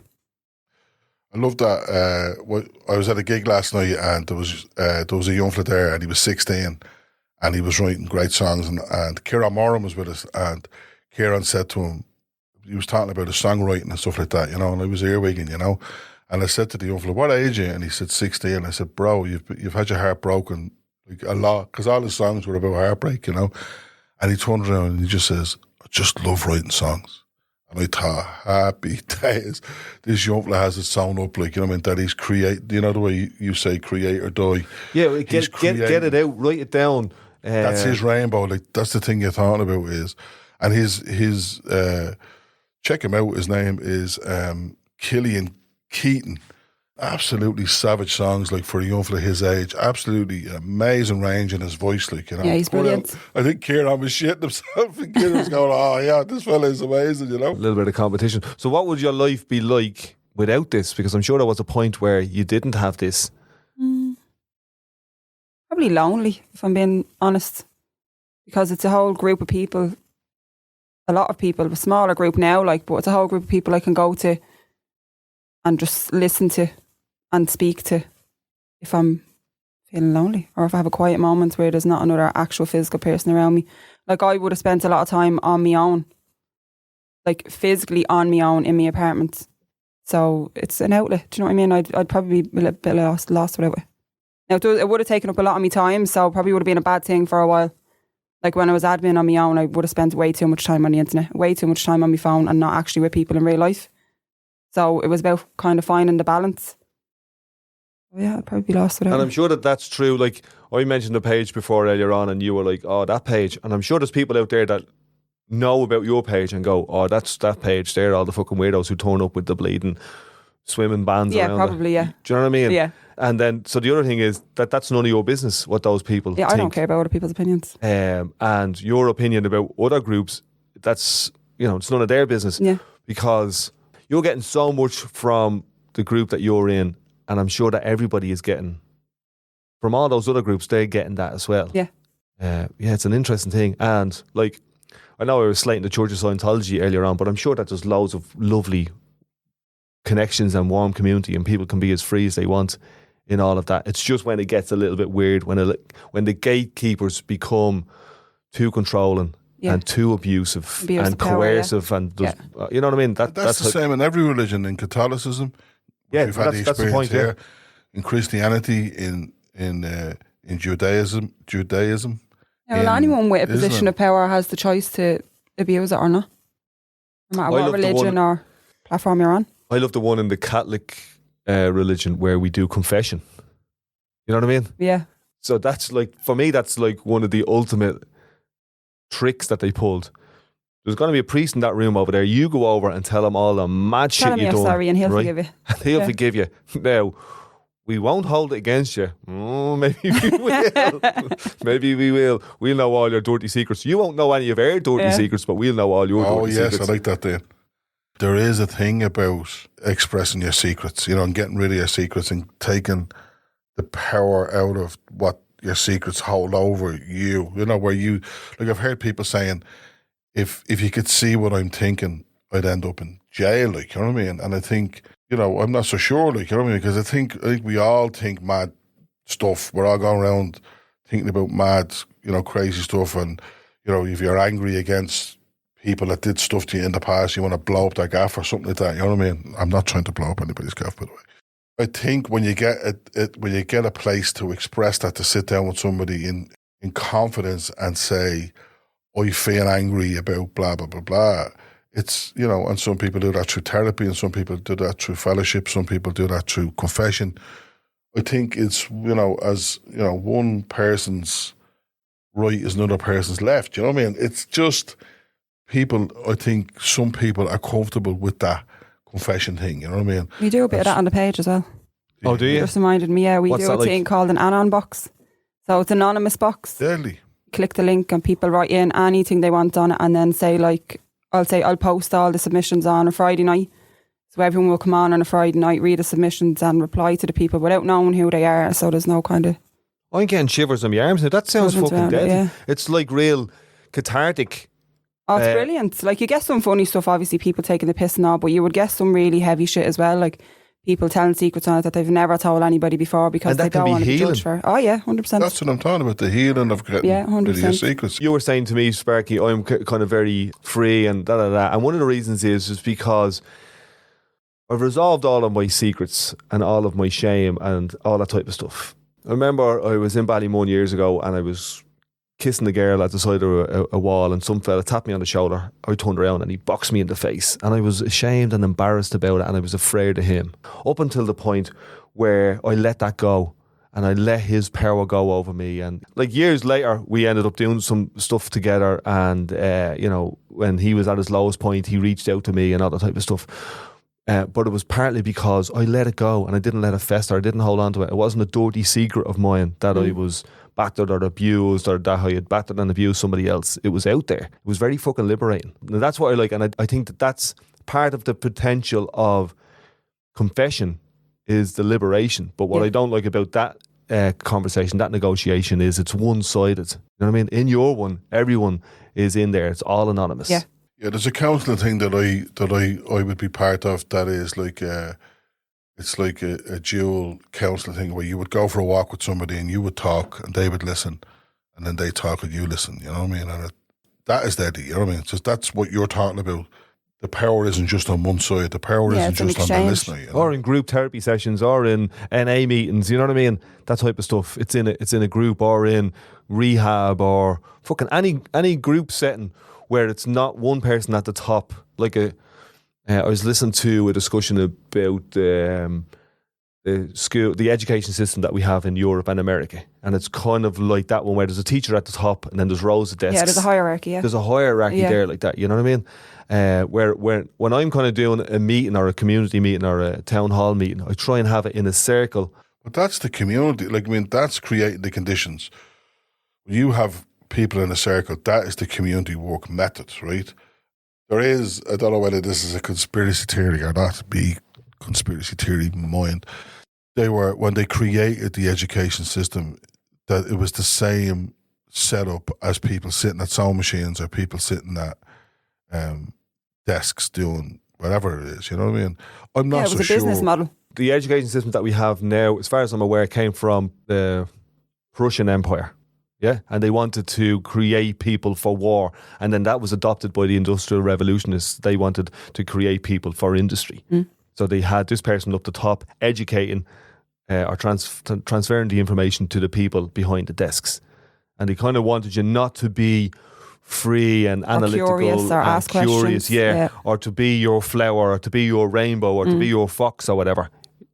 I love that. I was at a gig last night, and there was a young fella there, and he was 16, and he was writing great songs. And Kieran Moran was with us, and Kieran said to him, he was talking about his songwriting and stuff like that, you know. And I was earwigging, you know. And I said to the young fella, what age are you? And he said 16. I said, bro, you've had your heart broken like a lot, because all his songs were about heartbreak, you know. And he turned around and he just says, I just love writing songs. And I thought, happy days. This young fella has it sewn up, like, you know what I mean, that he's create, you know the way you say create or die. Yeah, get it out, write it down. That's his rainbow, like, that's the thing you're talking about is. And his check him out. His name is Killian Keaton. Absolutely savage songs, like for a young fella his age. Absolutely amazing range in his voice, like, you know. Yeah, he's brilliant. I think Kieran was shitting himself, and Kieran was going, "Oh yeah, this fella is amazing," you know. A little bit of competition. So what would your life be like without this? Because I'm sure there was a point where you didn't have this. Probably lonely, if I'm being honest, because it's a whole group of people, a lot of people, a smaller group now, like, but it's a whole group of people I can go to and just listen to and speak to if I'm feeling lonely, or if I have a quiet moment where there's not another actual physical person around me. Like, I would have spent a lot of time on my own, like physically on my own in my apartment. So it's an outlet. Do you know what I mean? I'd probably be a little bit lost without it. Now, it would have taken up a lot of my time, so probably would have been a bad thing for a while. Like, when I was admin on my own, I would have spent way too much time on the internet, way too much time on my phone, and not actually with people in real life. So it was about kind of finding the balance. Yeah, I'd probably be lost without And it. I'm sure that that's true. Like, I mentioned the page before earlier on, and you were like, "Oh, that page." And I'm sure there's people out there that know about your page and go, "Oh, that's that page. They're all the fucking weirdos who turn up with the bleeding swimming bands Yeah, around." probably, yeah. Do you know what I mean? Yeah. And then, so the other thing is that's none of your business what those people Yeah, think. I don't care about other people's opinions. And your opinion about other groups, that's, you know, it's none of their business. Yeah. Because you're getting so much from the group that you're in, and I'm sure that everybody is getting from all those other groups. They're getting that as well. Yeah. Yeah, it's an interesting thing. And like, I know I was slating the Church of Scientology earlier on, but I'm sure that there's loads of lovely connections and warm community, and people can be as free as they want in all of that. It's just when it gets a little bit weird, when the gatekeepers become too controlling and too abusive and coercive, and you know what I mean. That's the same in every religion. In Catholicism, yeah, we've had the that's the experience point. here. Yeah. In Christianity, in Judaism. Yeah, well, anyone with a position of power has the choice to abuse it or not, no matter what religion or platform you're on. I love the one in the Catholic religion where we do confession. You know what I mean? Yeah. So that's like, for me, that's like one of the ultimate tricks that they pulled. There's going to be a priest in that room over there. You go over and tell him all the mad shit you've done. Tell him you're sorry and he'll right? forgive you. He'll forgive you. Now, we won't hold it against you. Maybe we will. Maybe we will. We'll know all your dirty secrets. You won't know any of our dirty secrets, but we'll know all your dirty secrets. Oh, yes, I like that, Dan. There is a thing about expressing your secrets, you know, and getting rid of your secrets and taking the power out of what your secrets hold over you. You know, where you, like, I've heard people saying, if you could see what I'm thinking, I'd end up in jail, like, you know what I mean? And I think, you know, I'm not so sure, like, you know what I mean? Because I think we all think mad stuff. We're all going around thinking about mad, you know, crazy stuff. And, you know, if you're angry against people that did stuff to you in the past, you want to blow up their gaff or something like that. You know what I mean? I'm not trying to blow up anybody's gaff, by the way. I think when you get a place to express that, to sit down with somebody in confidence and say, I feel angry about blah, blah, blah, blah. It's, you know, and some people do that through therapy, and some people do that through fellowship, some people do that through confession. I think it's, you know, as, you know, one person's right is another person's left. You know what I mean? It's just people, I think some people are comfortable with that confession thing. You know what I mean? We do a bit of that on the page as well. Oh, do you? You just reminded me, yeah. We What's do a that thing called an Anon box. So it's an anonymous box. Deadly. Click the link and people write in anything they want on it, and then say, like, I'll post all the submissions on a Friday night. So everyone will come on a Friday night, read the submissions and reply to the people without knowing who they are. So there's no kind of... I'm getting shivers on my arms now. That sounds fucking deadly. Yeah. It's like real cathartic. Oh, it's brilliant. Like, you get some funny stuff, obviously, people taking the piss and all, but you would get some really heavy shit as well, like people telling secrets on it that they've never told anybody before because they don't want to be judged for it. Oh yeah, 100%. That's what I'm talking about, the healing of getting rid of your secrets. You were saying to me, Sparky, I'm kind of very free and da-da-da, and one of the reasons is because I've resolved all of my secrets and all of my shame and all that type of stuff. I remember I was in Ballymun years ago and I was kissing the girl at the side of a wall, and some fella tapped me on the shoulder. I turned around and he boxed me in the face, and I was ashamed and embarrassed about it, and I was afraid of him up until the point where I let that go and I let his power go over me. And like years later, we ended up doing some stuff together. And, you know, when he was at his lowest point, he reached out to me and all that type of stuff. But it was partly because I let it go and I didn't let it fester. I didn't hold on to it. It wasn't a dirty secret of mine that I was battered or abused, or that I had battered and abused somebody else. It was out there. It was very fucking liberating. And that's what I like. And I think that that's part of the potential of confession, is the liberation. But what I don't like about that conversation, that negotiation, is it's one-sided. You know what I mean? In your one, everyone is in there. It's all anonymous. Yeah. Yeah, there's a counselling thing that I would be part of, that is like it's like a dual counselling thing, where you would go for a walk with somebody and you would talk and they would listen, and then they talk and you listen. You know what I mean? And that is steady. You know what I mean? Just that's what you're talking about. The power isn't just on one side. The power isn't just on the listener. You know? Or in group therapy sessions, or in NA meetings. You know what I mean? That type of stuff. It's in a group, or in rehab, or fucking any group setting where it's not one person at the top. Like I was listening to a discussion about the education system that we have in Europe and America, and it's kind of like that one, where there's a teacher at the top and then there's rows of desks. Yeah, there's a hierarchy. Yeah, there's a hierarchy there, like that. You know what I mean? Where when I'm kind of doing a meeting, or a community meeting, or a town hall meeting, I try and have it in a circle. But that's the community. Like, I mean, that's creating the conditions. When you have people in a circle, that is the community work method, right? There is, I don't know whether this is a conspiracy theory or not, be conspiracy theory in my mind. When they created the education system, that it was the same setup as people sitting at sewing machines, or people sitting at desks doing whatever it is, you know what I mean? I'm not so sure. It was a business model. The education system that we have now, as far as I'm aware, came from the Prussian Empire. Yeah, and they wanted to create people for war, and then that was adopted by the Industrial Revolutionists. They wanted to create people for industry. So they had this person up the top educating or transferring the information to the people behind the desks, and they kind of wanted you not to be free and analytical, curious, or ask questions, or to be your flower, or to be your rainbow, or to be your fox, or whatever.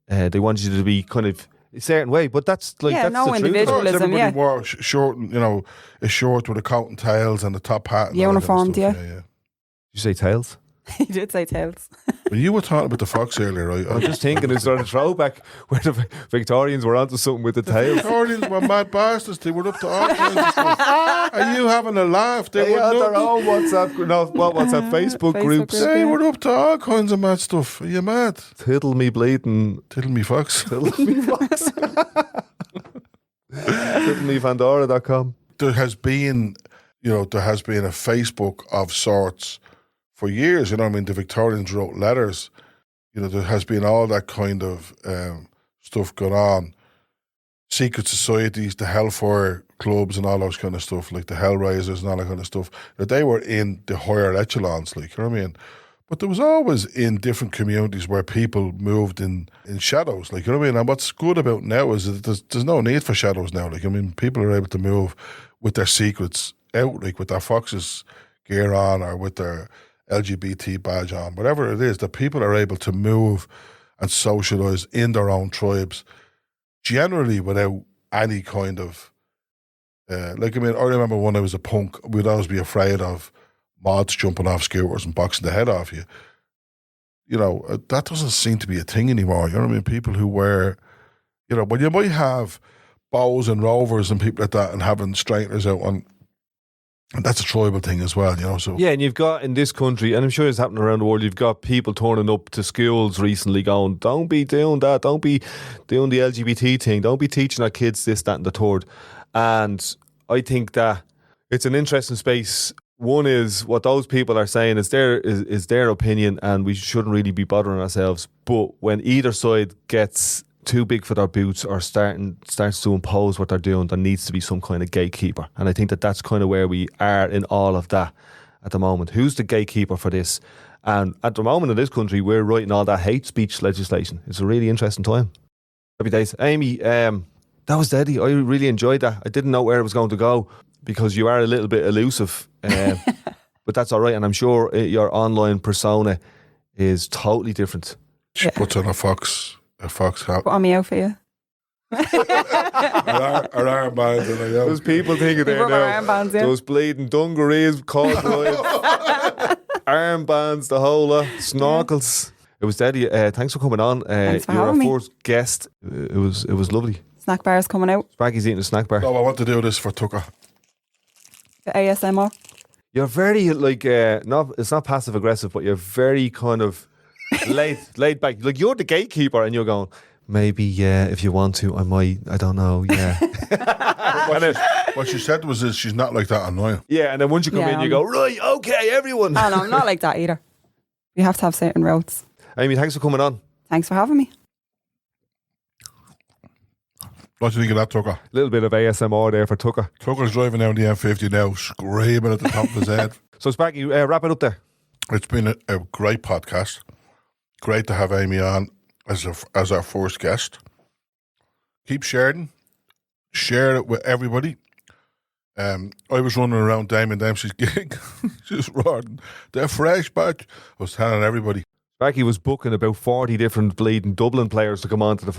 They wanted you to be kind of a certain way, but that's like that's no the truth. individualism. Everybody wore short, you know, a short with a coat and tails and a top hat. And uniformed, yeah. Did you say tails? He did say tails. Well, you were talking about the fox earlier, right? I'm just thinking, is there a throwback where the Victorians were onto something with the tails? Victorians were mad bastards. They were up to all kinds of stuff. Are you having a laugh? They had their own Facebook groups. They were up to all kinds of mad stuff. Are you mad? Tiddle me bleeding. Tiddle me fox. Tiddle me fox. TiddleMeFandora.com. There has been a Facebook of sorts for years. You know what I mean? The Victorians wrote letters. You know, there has been all that kind of stuff going on. Secret societies, the Hellfire clubs and all those kind of stuff, like the Hellraisers and all that kind of stuff. That they were in the higher echelons, like, you know what I mean? But there was always in different communities where people moved in shadows, like, you know what I mean? And what's good about now is that there's no need for shadows now. Like, I mean, people are able to move with their secrets out, like with their Fox's gear on, or with their LGBT badge on, whatever it is, that people are able to move and socialise in their own tribes, generally without any kind of, like, I mean, I remember when I was a punk, we'd always be afraid of mods jumping off scooters and boxing the head off you. You know, that doesn't seem to be a thing anymore. You know what I mean? People who wear, you know, but you might have bows and rovers and people like that and having straighteners out on. And that's a tribal thing as well, you know. So yeah, and you've got in this country, and I'm sure it's happening around the world, you've got people turning up to schools recently going, don't be doing that, don't be doing the LGBT thing, don't be teaching our kids this, that and the third. And I think that it's an interesting space. One is what those people are saying is their opinion, and we shouldn't really be bothering ourselves. But when either side gets too big for their boots or starts to impose what they're doing, there needs to be some kind of gatekeeper. And I think that that's kind of where we are in all of that at the moment. Who's the gatekeeper for this? And at the moment in this country, we're writing all that hate speech legislation. It's a really interesting time. Happy days. Amy, that was deadly. I really enjoyed that. I didn't know where it was going to go because you are a little bit elusive. But that's all right. And I'm sure your online persona is totally different. She puts on a fox hat. Put on me out for you. Our armbands and like, There's people thinking there rub our now. armbands, yeah. Those bleeding dungarees, corduroys, armbands, the whole lot, snorkels. It was Daddy. Thanks for coming on. Thanks for you're our having me. first guest. It was lovely. Snack bars coming out. Spaggy's eating a snack bar. No, I want to do this for Tucker. The ASMR. You're very like not. It's not passive aggressive, but you're very kind of laid back. Like you're the gatekeeper, and you're going. Maybe if you want to, I might. I don't know. Yeah. What she said was this, she's not like that annoying. Yeah, and then once you come in, you go right. Okay, everyone. Oh, no, I'm not like that either. We have to have certain routes. Amy, thanks for coming on. Thanks for having me. What do you think of that, Tucker? A little bit of ASMR there for Tucker. Tucker's driving down the M50 now, screaming at the top of his head. So Spaggy, wrap it up there. It's been a great podcast. Great to have Amy on as our first guest. Keep sharing. Share it with everybody. I was running around Damon Dempsey's gig, just roaring, they're fresh batch. I was telling everybody. Spaggy was booking about 40 different bleeding Dublin players to come on to the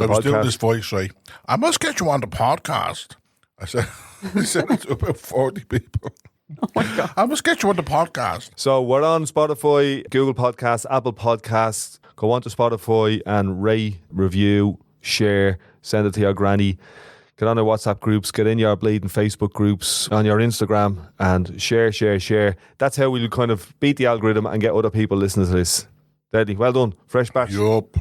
I was doing this voice, right? I must get you on the podcast. I said it to about 40 people. Oh my God. I must get you on the podcast. So we're on Spotify, Google Podcasts, Apple Podcasts. Go on to Spotify and rate, review, share, send it to your granny. Get on our WhatsApp groups, get in your bleeding Facebook groups, on your Instagram, and share. That's how we'll kind of beat the algorithm and get other people listening to this. Deadly. Well done. Fresh batch. Yup.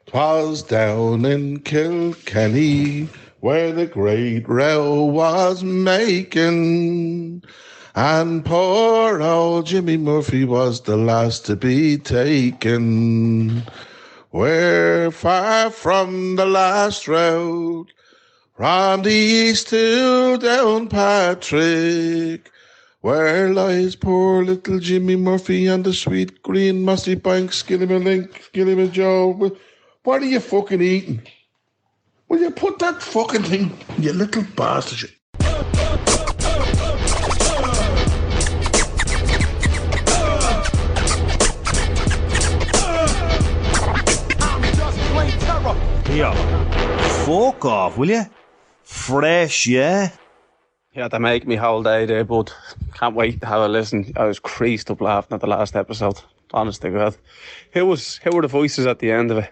'Twas down in Kilkenny where the great row was making, and poor old Jimmy Murphy was the last to be taken. We're far from the last road, from the east to Downpatrick, where lies poor little Jimmy Murphy on the sweet green mossy bank, Skillymalink, Joe. What are you fucking eating? Will you put that fucking thing, you little bastard? Here. Fuck off, will you? Fresh, yeah? Yeah, they make me whole day there, but can't wait to have a listen. I was creased up laughing at the last episode. Honest to God. Who were the voices at the end of it?